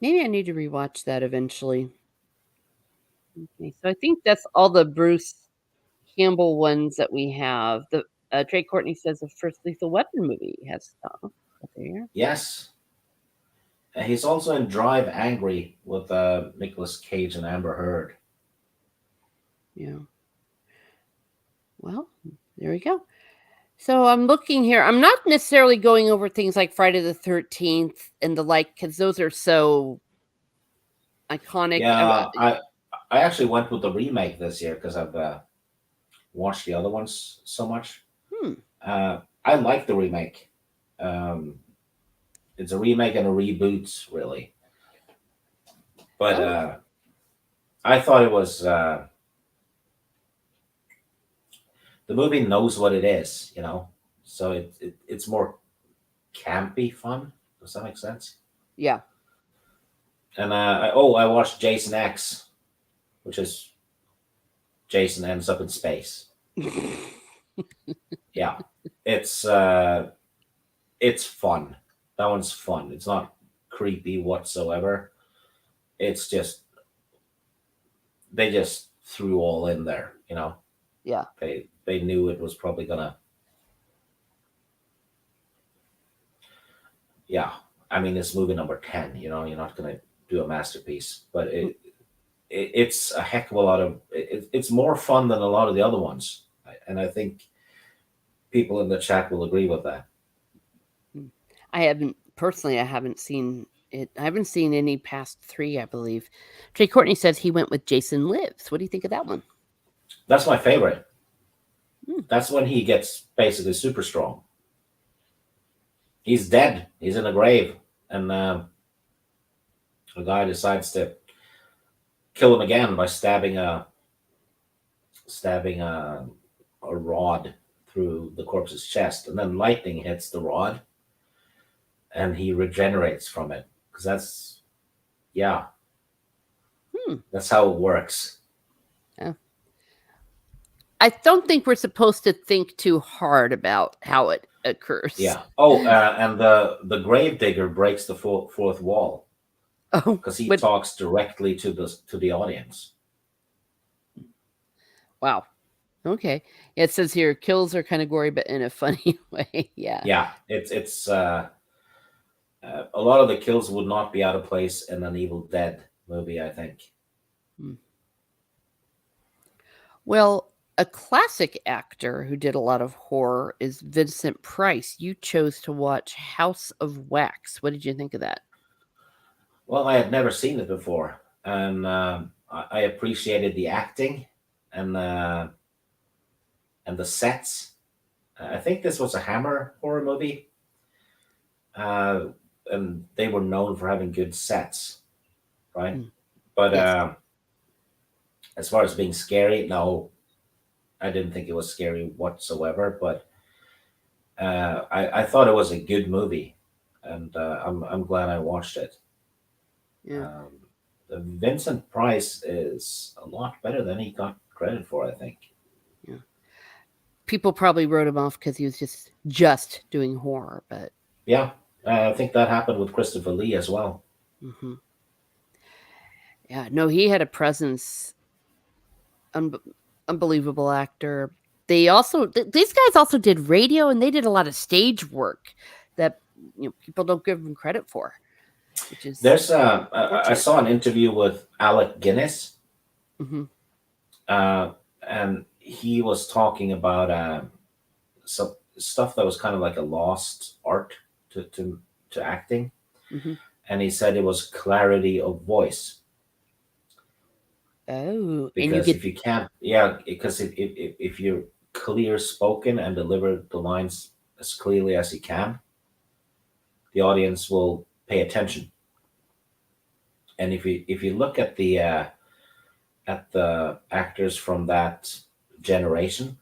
Maybe I need to rewatch that eventually. Okay, so I think that's all the Bruce Campbell ones that we have. The Trey Courtney says the first Lethal Weapon movie has stuff. There. Yes, He's also in Drive Angry with Nicolas Cage and Amber Heard. Yeah. Well, there we go. So I'm looking here. I'm not necessarily going over things like Friday the 13th and the like because those are so iconic. Yeah, I actually went with the remake this year because I've watched the other ones so much. hmm. I like the remake. Um, it's a remake and a reboot, really. But Oh, I thought it was the movie knows what it is, so it's more campy fun. Does that make sense? yeah. And I watched Jason X, which is Jason ends up in space. Yeah, it's it's fun. That one's fun. It's not creepy whatsoever. It's just they just threw all in there. yeah. They knew it was probably gonna. Yeah, I mean it's movie number 10. You're not gonna do a masterpiece, but it's a heck of a lot of. It's more fun than a lot of the other ones, and I think people in the chat will agree with that. I haven't personally. I haven't seen it. I haven't seen any past three. I believe. Trey Courtney says he went with Jason Lives. What do you think of that one? That's my favorite. Hmm. That's when he gets basically super strong. He's dead. He's in a grave, and a guy decides to kill him again by stabbing a rod through the corpse's chest, and then lightning hits the rod, and he regenerates from it. Because yeah, Hmm. that's how it works. Yeah. I don't think we're supposed to think too hard about how it occurs. Yeah. Oh, and the gravedigger breaks the fourth wall Oh, because he but talks directly to the audience. wow. Okay. It says here kills are kind of gory, but in a funny way. Yeah. Yeah, it's a lot of the kills would not be out of place in an Evil Dead movie, I think. Hmm. Well, a classic actor who did a lot of horror is Vincent Price. You chose to watch House of Wax. What did you think of that? Well, I had never seen it before, and I appreciated the acting and and the sets. I think this was a Hammer horror movie, uh, and they were known for having good sets, right? Mm, But yes. as far as being scary, no, I didn't think it was scary whatsoever. But I thought it was a good movie, and I'm glad I watched it. Yeah. Um, the Vincent Price is a lot better than he got credit for, I think. Yeah. People probably wrote him off because he was just doing horror, but Yeah, I think that happened with Christopher Lee as well. hmm yeah, no, he had a presence. Un- Unbelievable actor. These guys also did radio and they did a lot of stage work that people don't give them credit for, which is There's I fortunate. saw an interview with Alec Guinness, Hmm. uh, and he was talking about some stuff that was kind of like a lost art to acting, Hmm. and he said it was clarity of voice. Oh, and you Because get if you can't, yeah, because if you're clear spoken and deliver the lines as clearly as you can, the audience will pay attention. And if you look at the actors from that generation,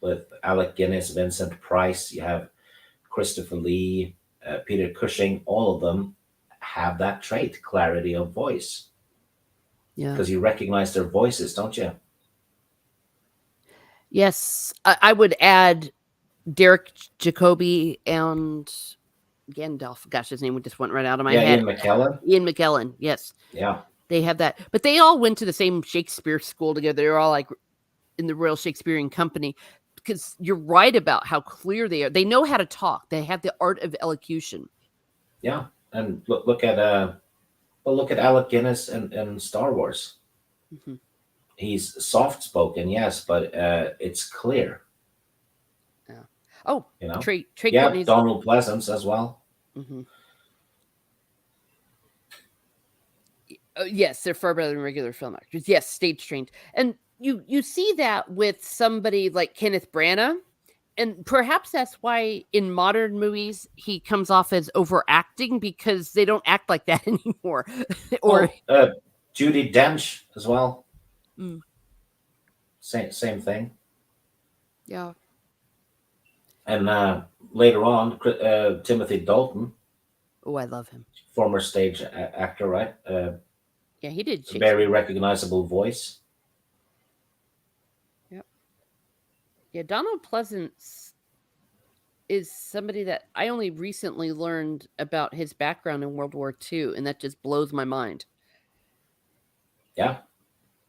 with Alec Guinness, Vincent Price, you have Christopher Lee, Peter Cushing, all of them have that trait, clarity of voice, yeah. because you recognize their voices, don't you? Yes, I would add Derek Jacobi and Gandalf. Gosh, his name just went right out of my Yeah, head. Ian McKellen. Ian McKellen. Yes, Yeah, they have that, but they all went to the same Shakespeare school together. They're all like in the Royal Shakespearean Company. Because you're right about how clear they are. They know how to talk. They have the art of elocution. yeah. And look at Alec Guinness in Star Wars. Hmm. He's soft spoken, yes, but it's clear. Yeah. Oh, You know. Trey Yeah, Courtney's. Donald Pleasance as well. Hmm. Yes, they're far better than regular film actors. Yes, stage trained, and you see that with somebody like Kenneth Branagh, and perhaps that's why in modern movies he comes off as overacting because they don't act like that anymore. Or Well, Judy Dench as well. mm, Same thing. yeah, And later on, Timothy Dalton, oh, I love him. former stage actor, right? Yeah, he did A very Shakespeare. recognizable voice. Yep. Yeah, Donald Pleasance is somebody that I only recently learned about his background in World War II, and that just blows my mind. Yeah,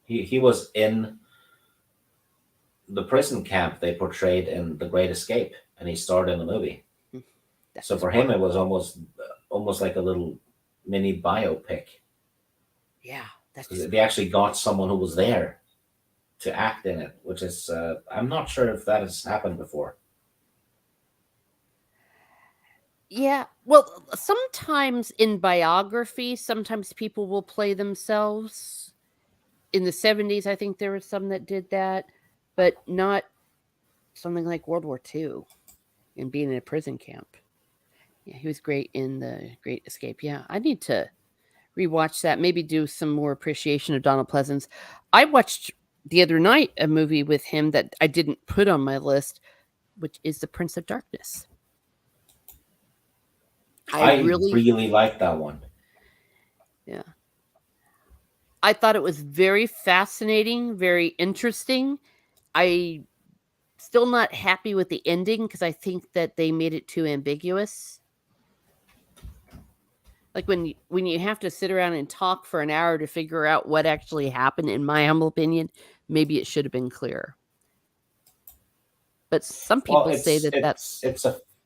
he was in the prison camp they portrayed in The Great Escape, and he starred in the movie. Mm, So that's for him, wild. it was almost like a little mini biopic Yeah, that's because just they actually got someone who was there to act in it, which is I'm not sure if that has happened before. yeah. Well, sometimes in biography, sometimes people will play themselves. In the 70s, I think there was some that did that, but not something like World War II and being in a prison camp. Yeah, he was great in The Great Escape. Yeah, I need to rewatch that. Maybe do some more appreciation of Donald Pleasance. I watched the other night a movie with him that I didn't put on my list, which is The Prince of Darkness. I I really, really like that one. yeah, I thought it was very fascinating, very interesting. I still not happy with the ending because I think that they made it too ambiguous. Like when you have to sit around and talk for an hour to figure out what actually happened, in my humble opinion, maybe it should have been clearer. But some Well, people say that that's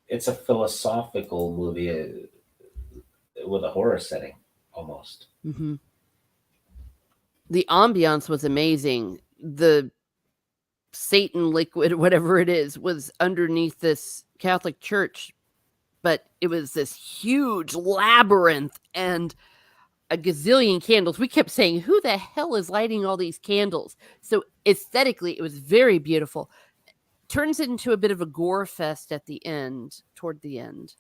it's a philosophical movie with a horror setting almost. mhm. The ambiance was amazing. The Satan liquid, whatever it is, was underneath this Catholic church, but it was this huge labyrinth and a gazillion candles. We kept saying, "Who the hell is lighting all these candles?" So aesthetically, it was very beautiful. Turns into a bit of a gore fest at the end, toward the end.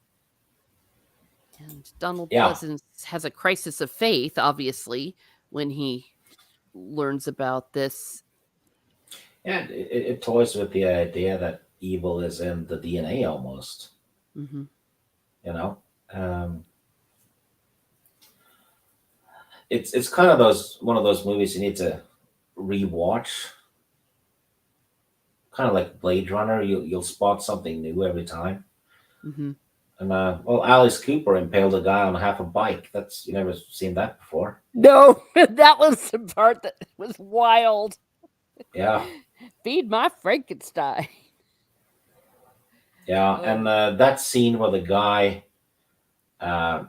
And Donald Yeah, Pleasance has a crisis of faith, obviously, when he learns about this. yeah. It toys with the idea that evil is in the DNA almost. Hmm. You know, um, it's kind of those one of those movies you need to rewatch. Kind of like Blade Runner, you'll spot something new every time. Hmm. And well, Alice Cooper impaled a guy on half a bike. That's you never seen that before. No, that was the part that was wild. Yeah, Feed my Frankenstein. yeah. Oh, And that scene where the guy uh,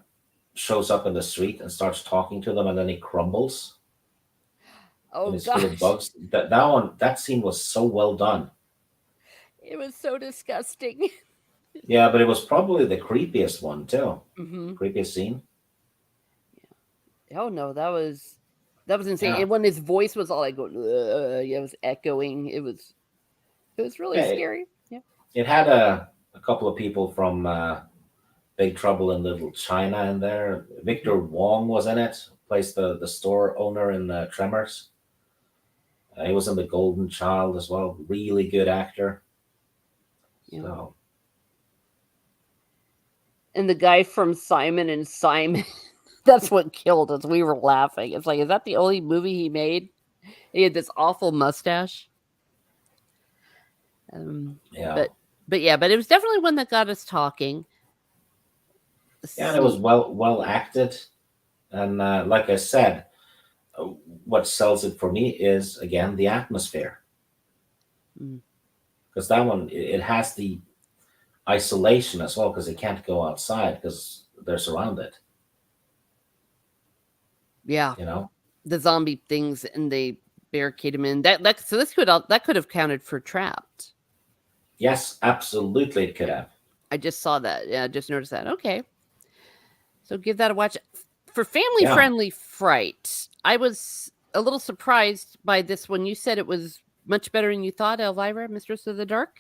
shows up in the street and starts talking to them, and then he crumbles oh and is full of gosh. bugs. That scene was so well done. It was so disgusting. Yeah, but it was probably the creepiest one too. Hmm. Creepiest scene. Oh no, that was insane. Yeah, And when his voice was all like going, yeah, it was echoing. It was really yeah. scary. Yeah. It had a couple of people from Big Trouble in Little China in there. Hmm. Victor Wong was in it. Plays the store owner in Tremors. He was in The Golden Child as well. Really good actor. Yeah. So And the guy from Simon and Simon, that's what killed us. We were laughing. It's like, is that the only movie he made? He had this awful mustache. Um, yeah, but but it was definitely one that got us talking. yeah, and it was Some well acted. And like I said, uh, what sells it for me is again the atmosphere mm, because that one it has the isolation as well because they can't go outside because they're surrounded. Yeah, You know. the zombie things, and they barricade him in. So that could have counted for Trapped. Yes, absolutely, it could have. I just saw that. Yeah, I just noticed that. Okay, so give that a watch. For family Yeah, friendly fright, I was a little surprised by this one. You said it was much better than you thought, Elvira, Mistress of the Dark.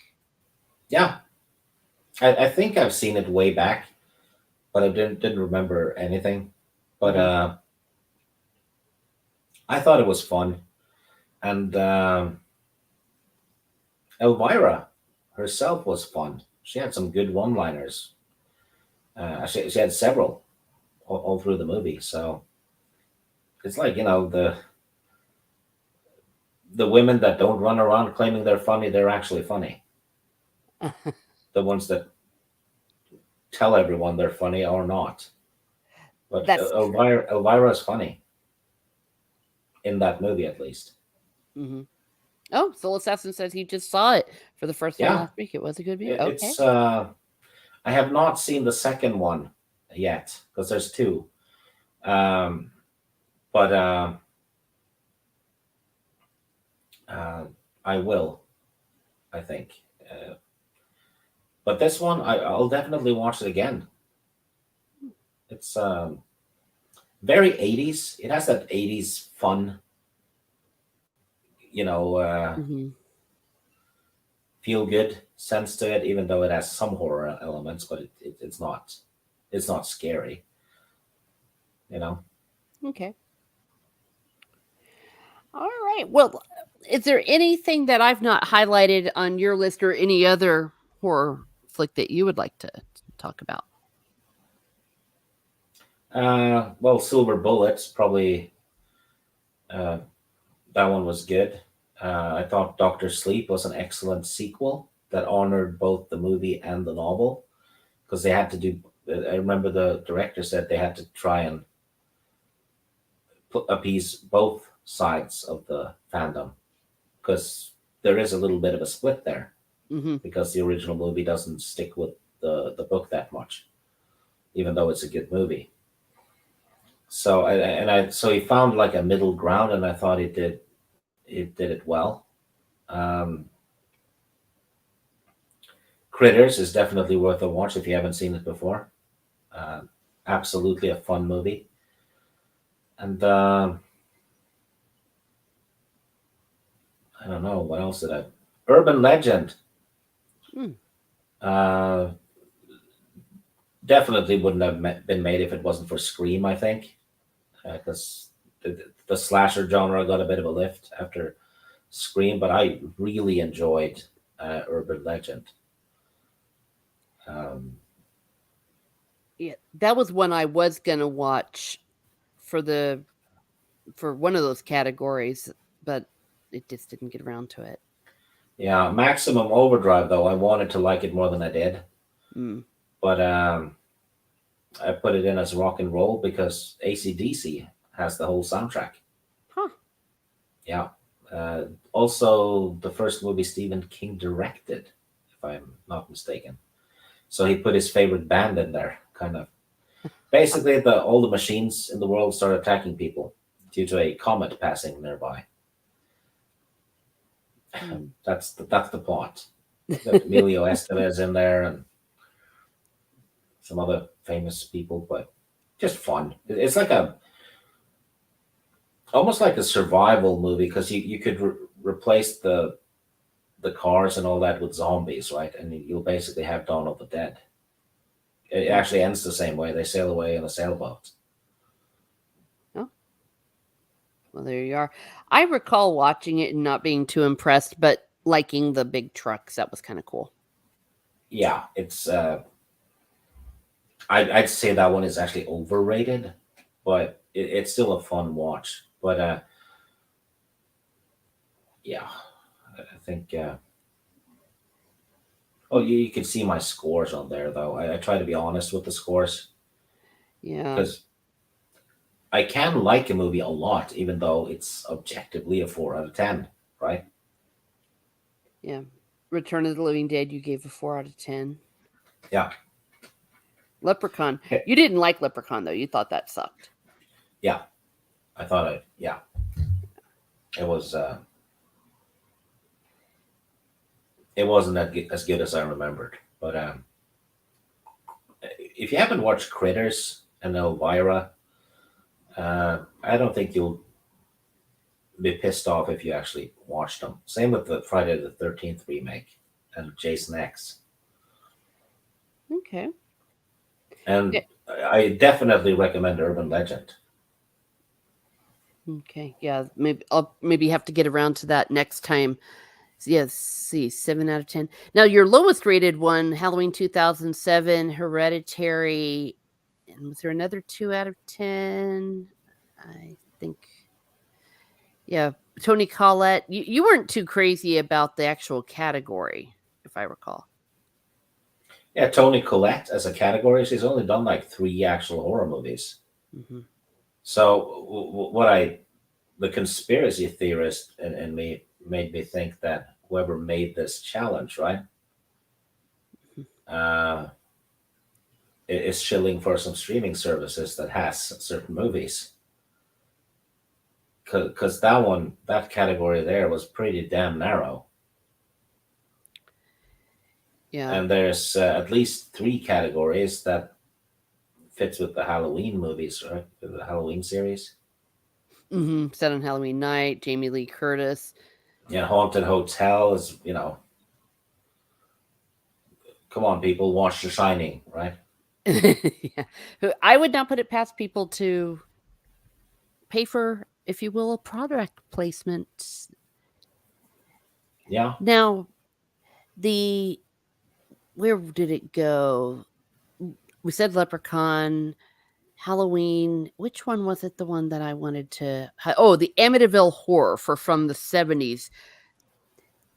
yeah. I think I've seen it way back, but I didn't remember anything. But Mm-hmm. I thought it was fun, and Elvira herself was fun. She had some good one-liners. She had several all through the movie. So it's like, the women that don't run around claiming they're funny, they're actually funny. The ones that tell everyone they're funny are not. But That's true. Elvira is funny in that movie, at least. Mm-hmm. Oh, Soul Assassin says he just saw it for the first time Yeah, last week. It was a good movie. Okay. it's. I have not seen the second one yet because there's two. Um, but uh, I will, I think. But this one, I'll definitely watch it again. It's very 80s. It has that 80s fun, you know, Mm-hmm. feel good sense to it, even though it has some horror elements, but it's not scary, you know. Okay. All right. Well, is there anything that I've not highlighted on your list or any other horror flick that you would like to talk about? Well, Silver Bullets probably, uh, that one was good. I thought Doctor Sleep was an excellent sequel that honored both the movie and the novel because they had to do. I remember the director said they had to try and appease both sides of the fandom because there is a little bit of a split there Mm-hmm. because the original movie doesn't stick with the book that much, even though it's a good movie. So so he found like a middle ground, and I thought he did it well. Um, Critters is definitely worth a watch if you haven't seen it before. Uh, Absolutely a fun movie. And I don't know what else did I. Urban Legend. Mm. Uh, Definitely wouldn't have been made if it wasn't for Scream. I think because the slasher genre got a bit of a lift after Scream, but I really enjoyed Urban Legend. Um, Yeah, that was one I was gonna watch for one of those categories, but it just didn't get around to it. yeah, Maximum Overdrive though I wanted to like it more than I did, Mm. but I put it in as rock and roll because ACDC has the whole soundtrack. Huh. Yeah. Also, the first movie Stephen King directed, if I'm not mistaken. So he put his favorite band in there, kind of. Basically, all the machines in the world start attacking people due to a comet passing nearby. Mm. That's the plot. Got Emilio Estevez in there and some other famous people, but just fun. It's like almost like a survival movie because you could replace the cars and all that with zombies, right? And you'll basically have Dawn of the Dead. It Mm. actually ends the same way. They sail away in a sailboat. Oh, well, there you are. I recall watching it and not being too impressed, but liking the big trucks. That was kind of cool. Yeah, it's. I'd say that one is actually overrated, but it's still a fun watch. But yeah, I think. Oh, you can see my scores on there though. I try to be honest with the scores Yeah, because I can like a movie a lot, even though it's objectively a 4 out of 10, right? yeah. Return of the Living Dead, you gave a 4 out of 10. Yeah, Leprechaun, you didn't like Leprechaun though. You thought that sucked. yeah. I thought yeah, it was. It wasn't as good as I remembered. But if you haven't watched Critters and Elvira, I don't think you'll be pissed off if you actually watch them. Same with the Friday the 13th remake and Jason X. Okay. And Yeah. I definitely recommend Urban Legend. Okay. Yeah. Maybe I'll maybe have to get around to that next time. Yes. See, 7 out of 10. Now, your lowest rated one, Halloween 2007, Hereditary, and was there another 2 out of 10? I think. Yeah, Tony Collette. You weren't too crazy about the actual category, if I recall. Yeah, Tony Collette as a category, she's only done like three actual horror movies. Hmm. So what the conspiracy theorist in me made me think that whoever made this challenge, right, uh, is shilling for some streaming services that has certain movies. Because that category there was pretty damn narrow. Yeah. And there's at least three categories that fits with the Halloween movies, right? The Halloween series. Set on Halloween night. Jamie Lee Curtis. Yeah, Haunted Hotel is, come on, people, watch The Shining, right? Yeah. I would not put it past people to pay for, if you will, a product placement. Yeah. Now, the where did it go? We said Leprechaun, Halloween. Which one was it? The one that I wanted to. Oh, the Amityville Horror for from the 70s.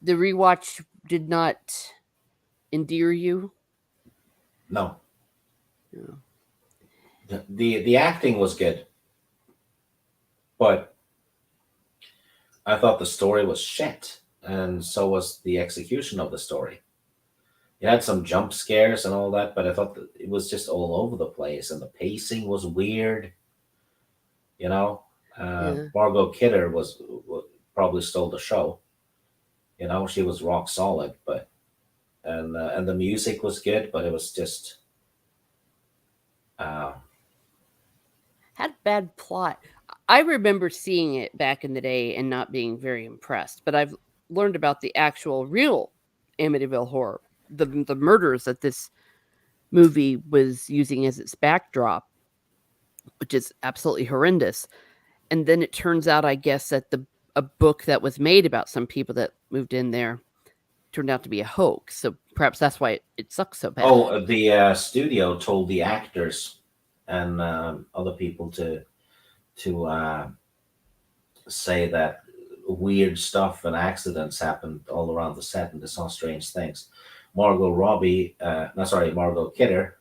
The rewatch did not endear you. No. No. The acting was good, but I thought the story was shit, and so was the execution of the story. It had some jump scares and all that, but I thought that it was just all over the place, and the pacing was weird. You know, Yeah. Margot Kidder probably stole the show. She was rock solid, but and the music was good, but it was just uh, Had bad plot. I remember seeing it back in the day and not being very impressed, but I've learned about the actual real Amityville Horror, the murders that this movie was using as its backdrop, which is absolutely horrendous. And then it turns out, I guess, that the a book that was made about some people that moved in there turned out to be a hoax. So perhaps that's why it sucks so bad. the studio told the actors and other people to say that weird stuff and accidents happened all around the set and they saw strange things. Margot Kidder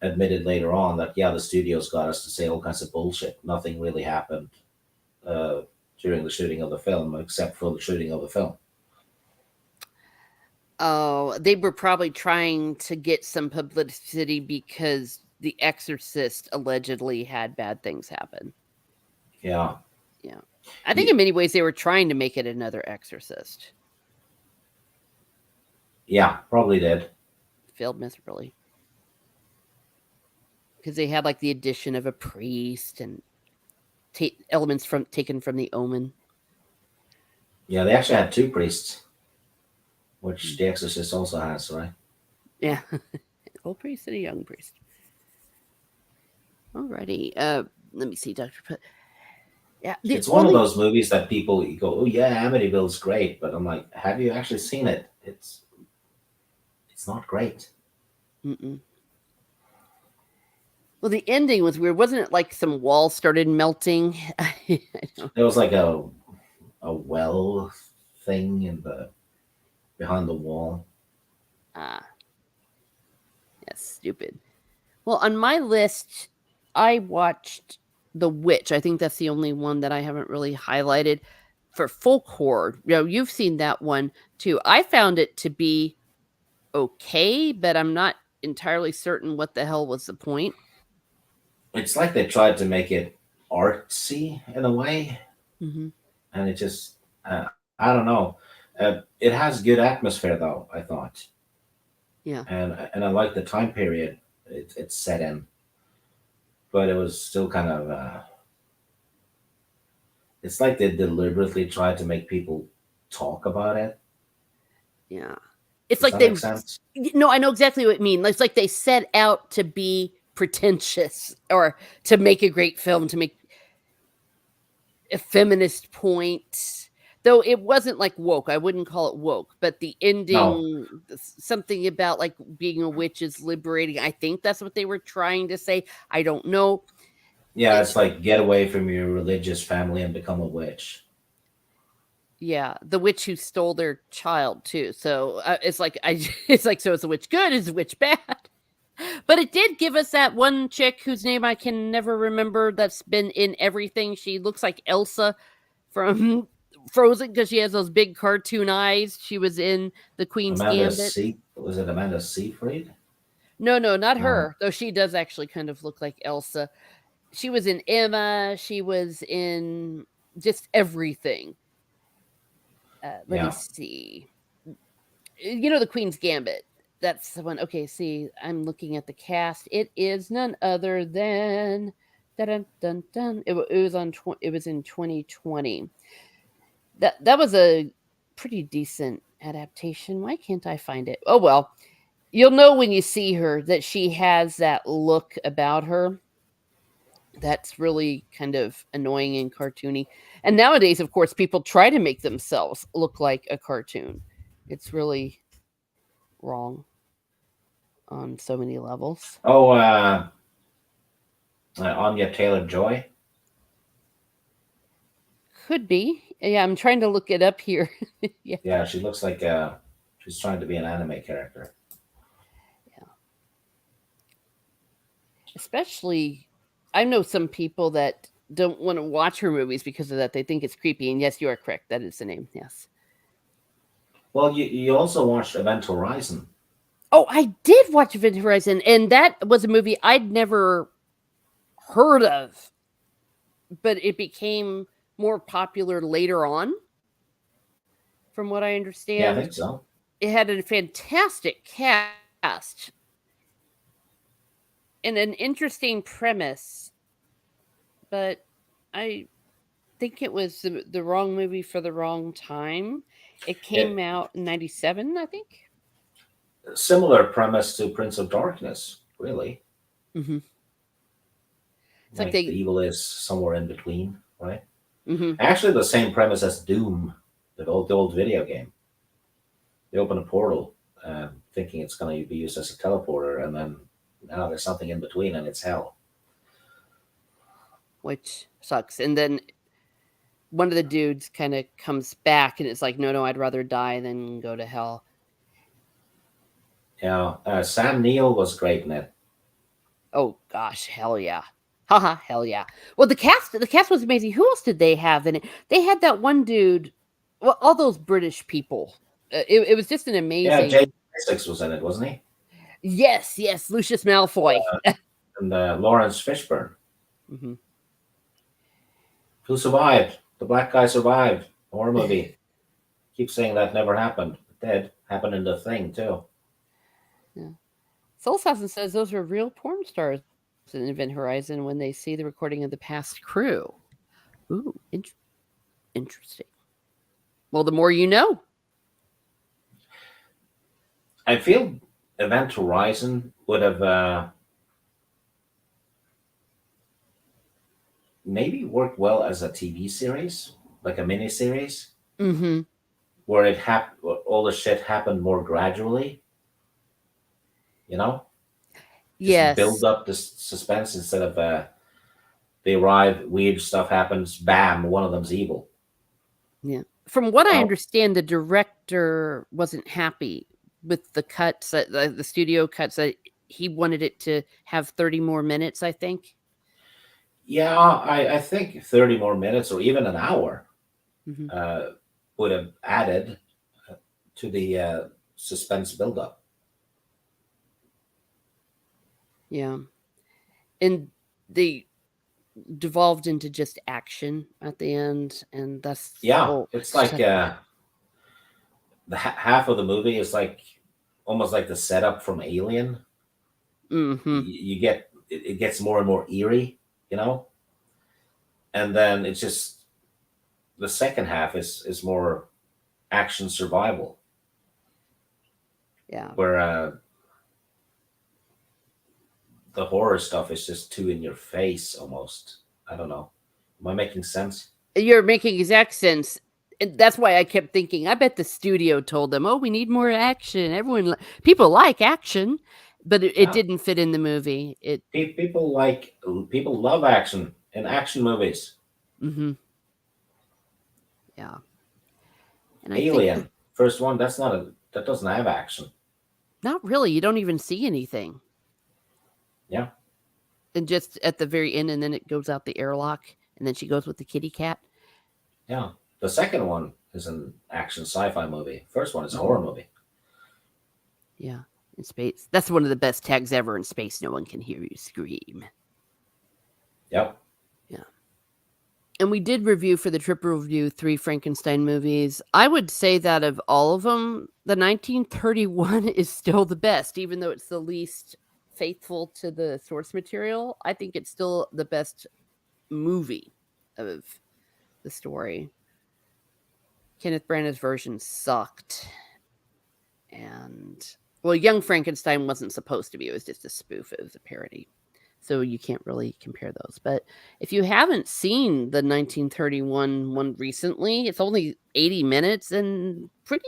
admitted later on that yeah, the studios got us to say all kinds of bullshit. Nothing really happened uh, during the shooting of the film except for the shooting of the film. Oh, they were probably trying to get some publicity because The Exorcist allegedly had bad things happen. Yeah, Yeah. I think Y- in many ways they were trying to make it another Exorcist. yeah, probably did. Failed miserably. Because they had like the addition of a priest and elements from taken from the Omen. Yeah, they actually had two priests, which The Exorcist also has, right? Yeah. Old priest and a young priest. Alrighty. Let me see, Dr. Yeah. The It's one of only those movies that people go, "Oh yeah, Amityville's great," but I'm like, "Have you actually seen it? It's not great." Mm-mm. Well, the ending was weird. Wasn't it like some walls started melting? I don't. There was like a well thing in the behind the wall. Ah, that's stupid. Well, on my list, I watched The Witch. I think that's the only one that I haven't really highlighted for folk horror. You've seen that one too. I found it to be okay, but I'm not entirely certain what the hell was the point. It's like they tried to make it. artsy in a way, Hmm. and it just I don't know. It has good atmosphere though. I thought, Yeah. and I like the time period it's set in, but it was still kind of. It's like they deliberately tried to make people talk about it. Yeah. It's Does like that make sense? no, I know exactly what you mean. It's like they set out to be pretentious or to make a great film, to make a feminist point. Though it wasn't like woke. I wouldn't call it woke, but the No. ending, something about like being a witch is liberating. I think that's what they were trying to say. I don't know. Yeah, It, it's like get away from your religious family and become a witch. yeah, the witch who stole their child too. So it's like it's like so is the witch good? Is the witch bad? But it did give us that one chick whose name I can never remember. That's been in everything. She looks like Elsa from Frozen because she has those big cartoon eyes. She was in The Queen's Amanda Gambit. C. Was it Amanda Seyfried? No, no, not No. her. Though she does actually kind of look like Elsa. She was in Emma. She was in just everything. Let me Yeah. see. You know The Queen's Gambit. That's the one. Okay, see, I'm looking at the cast. It is none other than dun dun dun. Dun. It was on. It was in 2020. That was a pretty decent adaptation. Why can't I find it? Oh well, you'll know when you see her that she has that look about her that's really kind of annoying and cartoony. And nowadays, of course, people try to make themselves look like a cartoon. It's really wrong on so many levels. Oh, Anya Taylor Joy. Could be. Yeah, I'm trying to look it up here. Yeah, Yeah, she looks like she's trying to be an anime character. yeah. Especially, I know some people that don't want to watch her movies because of that. They think it's creepy. And yes, you are correct. That is the name. Yes. Well, you also watched Event Horizon. Oh, I did watch Event Horizon, and that was a movie I'd never heard of, but it became more popular later on, from what I Yeah, I understand. think so. It had a fantastic cast and an interesting premise, but I think it was the wrong movie for the wrong time. It came It out in 97, I think. Similar premise to Prince of Darkness, really. Hmm. It's like Like the they. evil is somewhere in between, right? Hmm. Actually, the same premise as Doom, the old video game. They open a portal, thinking it's going to be used as a teleporter, and then now there's something in between, and it's hell. Which sucks. And then one of the dudes kind of comes back and it's like, no, no, I'd rather die than go to hell. Yeah, Sam Neill was great in it. Oh gosh, hell yeah. Haha, hell yeah. Well, the cast was amazing. Who else did they have in it? They had that one dude, well, all those British people. It was just an Yeah, Jay amazing. Essex was in it, wasn't he? Yes, yes, Lucius Malfoy. And Lawrence Fishburne, Hmm. who survived. The black guy survived. Horror movie. Keep saying that never happened. It did. Happened in the thing, too. Yeah. Soul Assassin says those are real porn stars in Event Horizon when they see the recording of the past crew. Ooh, interesting. Well, the more you know. I feel Event Horizon would have maybe worked well as a TV series, like a mini series, Hmm. where all the shit happened more gradually. You know, just Yes. build up the suspense instead of they arrive, weird stuff happens, bam, one of them's evil. Yeah. From what You I know, understand, the director wasn't happy with the cuts, the studio cuts. That he wanted it to have 30 more minutes, I think. yeah, I think 30 more minutes or even an hour Hmm. uh, would have added to the suspense buildup. Yeah. And the devolved into just action at the end, and that's Yeah, oh it's like such. the half of the movie is like almost like the setup from Alien. Mm-hmm. You get it gets more and more eerie, you know, and then it's just the second half is more action survival, Yeah. where the horror stuff is just too in your face almost. I don't know. Am I making sense? You're making exact sense. And that's why I kept thinking, I bet the studio told them, "Oh, we need more action. People like action," but it Yeah. didn't fit in the movie. It People like people love action in action movies. mhm. Yeah. And I think that Alien, first one, that doesn't have action. not really, you don't even see anything. Yeah. And just at the very end and then it goes out the airlock and then she goes with the kitty cat. Yeah. The second one is an action sci-fi movie. First one is a Mhm. horror movie. Yeah. In space. That's one of the best tags ever in space. No one can hear you scream. Yep. Yeah. And we did review for the Trip Review 3 Frankenstein movies. I would say that of all of them, the 1931 is still the best, even though it's the least faithful to the source material. I think it's still the best movie of the story. Kenneth Branagh's version sucked. And, well, Young Frankenstein wasn't supposed to be, it was just a spoof, it was a parody. So you can't really compare those. But if you haven't seen the 1931 one recently, it's only 80 minutes and pretty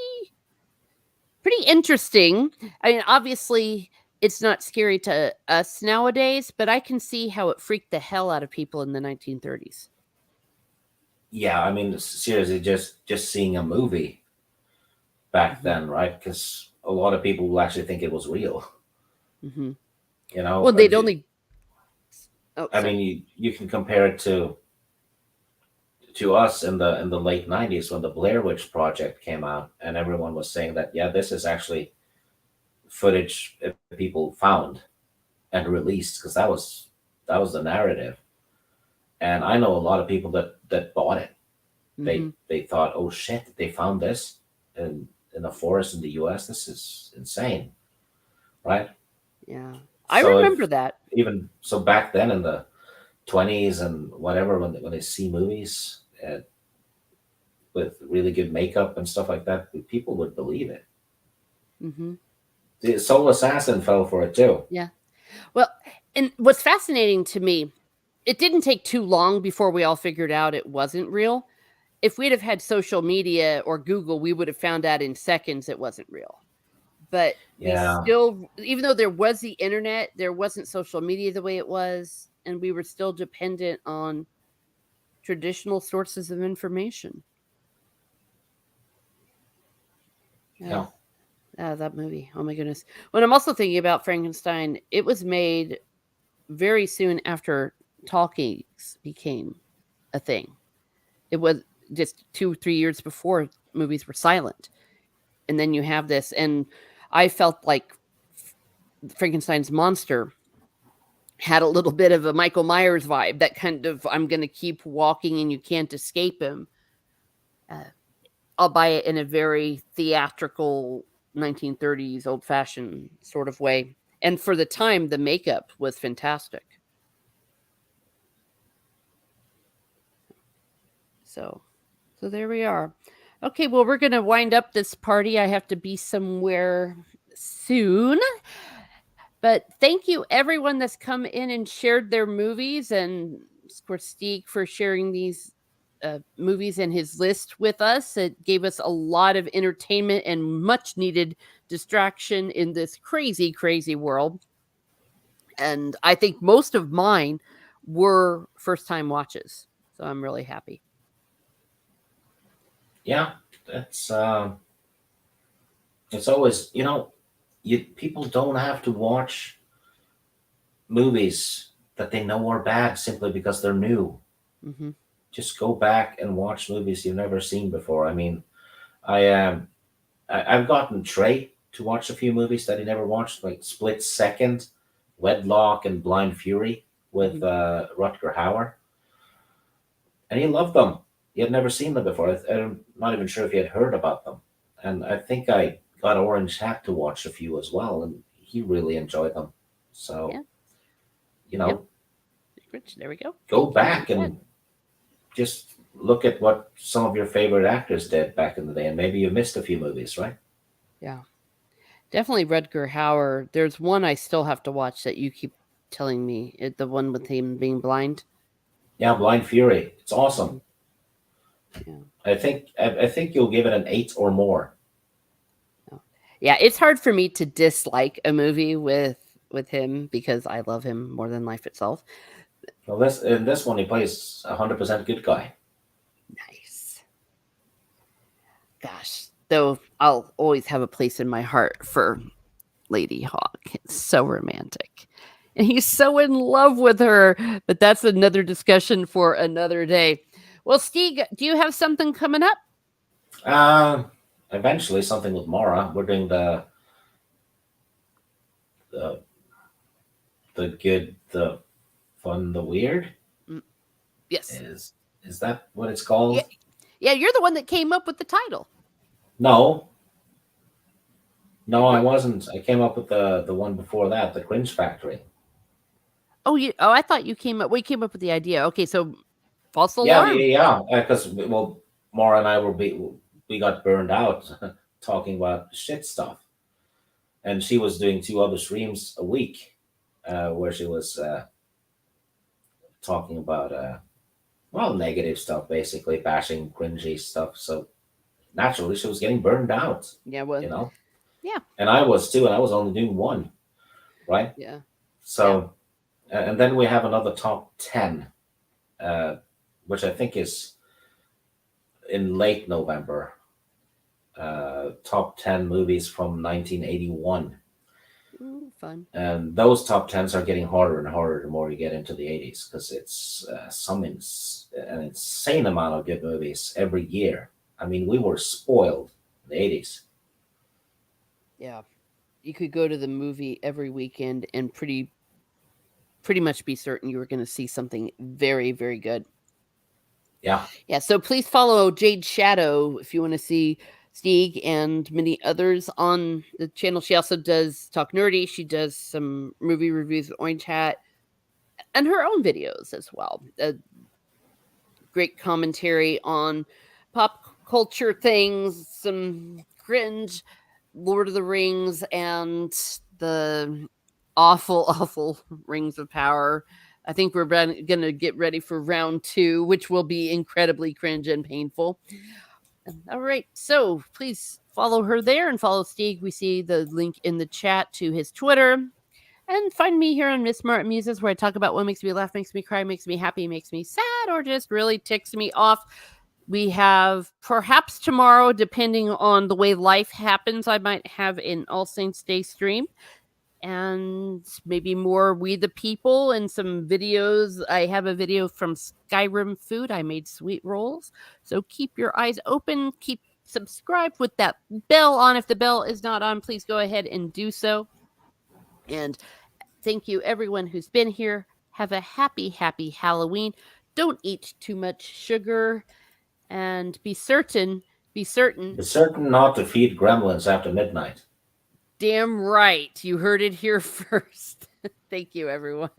interesting. I mean, obviously it's not scary to us nowadays, but I can see how it freaked the hell out of people in the 1930s. Yeah, I mean, seriously, just seeing a movie back Hmm. then, right? Because a lot of people will actually think it was real. Hmm. You know, Well, they'd only. Oh, I sorry. mean, you can compare it to us in the late '90s when the Blair Witch Project came out, and everyone was saying that yeah, this is actually footage people found and released because that was the narrative. And I know a lot of people that bought it. Hmm. They thought, oh shit, they found this in a forest in the U.S. This is insane, right? Yeah, I So if remember that. even so back then in the '20s and whatever, when they see movies with really good makeup and stuff like that, people would believe it. Hmm. The Soul Assassin fell for it too. Yeah. Well, and what's fascinating to me, it didn't take too long before we all figured out it wasn't real. If we'd have had social media or Google, we would have found out in seconds it wasn't real. But we Yeah, still, even though there was the internet, there wasn't social media the way it was, and we were still dependent on traditional sources of information. Yeah, yeah, that movie. Oh my goodness. When I'm also thinking about Frankenstein, it was made very soon after talkies became a thing. It was just 2 3 years before movies were silent, and then you have this, and I felt like Frankenstein's monster had a little bit of a Michael Myers vibe, that kind of I'm going to keep walking and you can't escape him. Uh, albeit in a very theatrical 1930s old fashioned sort of way. And for the time, the makeup was fantastic. So, so there we are. Okay, well, we're going to wind up this party. I have to be somewhere soon. But thank you, everyone that's come in and shared their movies, and of course, Steve for sharing these movies and his list with us. It gave us a lot of entertainment and much needed distraction in this crazy, crazy world. And I think most of mine were first time watches. So I'm really happy. yeah. That's it's always you people don't have to watch movies that they know are bad simply because they're new. Hmm. Just go back and watch movies you've never seen before. I mean, I've gotten Trey to watch a few movies that he never watched, like Split Second, Wedlock, and Blind Fury with Hmm. Rutger Hauer. and he loved them. He had never seen them before. I'm not even sure if he had heard about them. And I think I got Orange Hat to watch a few as well, and he really enjoyed them. So, Yeah. you Yep. know, Rich, there we go. go Thank you. Well back said. and just look at what some of your favorite actors did back in the day, and maybe you missed a few movies, right? Yeah. Definitely Rutger Hauer. There's one I still have to watch that you keep telling me. The one with him being blind. Yeah, Blind Fury. It's awesome. Mhm. Yeah. I think you'll give it an 8 or more. Yeah. Yeah, it's hard for me to dislike a movie with him because I love him more than life itself. Well, this in this one he plays 100% good guy. Nice. Gosh, though I'll always have a place in my heart for Lady Hawk. It's so romantic. And he's so in love with her. But that's another discussion for another day. Well, Stieg, do you have something coming up? Uh, Eventually something with Mara. We're doing the the good, the fun, the weird. Mm, yes. Is is that what it's Yeah, called? yeah, you're the one that came up with the title. No, no, I No? wasn't. I came up with the one before that, the Cringe Factory. Oh, I thought you came up. We came up with the idea. Okay, so false Yeah, alarm. yeah, yeah. Because well, Mara and I we got burned out talking about shit stuff, and she was doing two other streams a week, where she was talking about well, negative stuff, basically bashing cringy stuff. So naturally, she was getting burned out, Yeah, well, you know, yeah, and I was too, and I was only doing one, right? yeah, yeah. So, and then we have another top 10, uh, which I think is in late November. Top 10 movies from 1981. Fun. And those top 10s are getting harder and harder the more you get into the 80s because it's an insane amount of good movies every year. I mean, we were spoiled in the 80s. Yeah. You could go to the movie every weekend and pretty much be certain you were going to see something very, very good. Yeah. Yeah, so please follow Jade Shadow if you want to see Stieg and many others on the channel. She also does Talk Nerdy. She does some movie reviews with Orange Hat and her own videos as well. Great commentary on pop culture things, some cringe, Lord of the Rings, and the awful, awful Rings of Power. I think we're going to get ready for round two, which will be incredibly cringe and painful. All right. So please follow her there and follow Stieg. We see the link in the chat to his Twitter. And find me here on Miss Smart Muses, where I talk about what makes me laugh, makes me cry, makes me happy, makes me sad, or just really ticks me off. We have perhaps tomorrow, depending on the way life happens, I might have an All Saints Day stream and maybe more We the People and some videos. I have a video from Skyrim Food. I made sweet rolls. So keep your eyes open. Keep subscribed with that bell on. If the bell is not on, please go ahead and do so. And thank you, everyone who's been here. Have a happy, happy Halloween. Don't eat too much sugar and be certain, Be certain not to feed gremlins after midnight. damn right, you heard it here first. Thank you, everyone.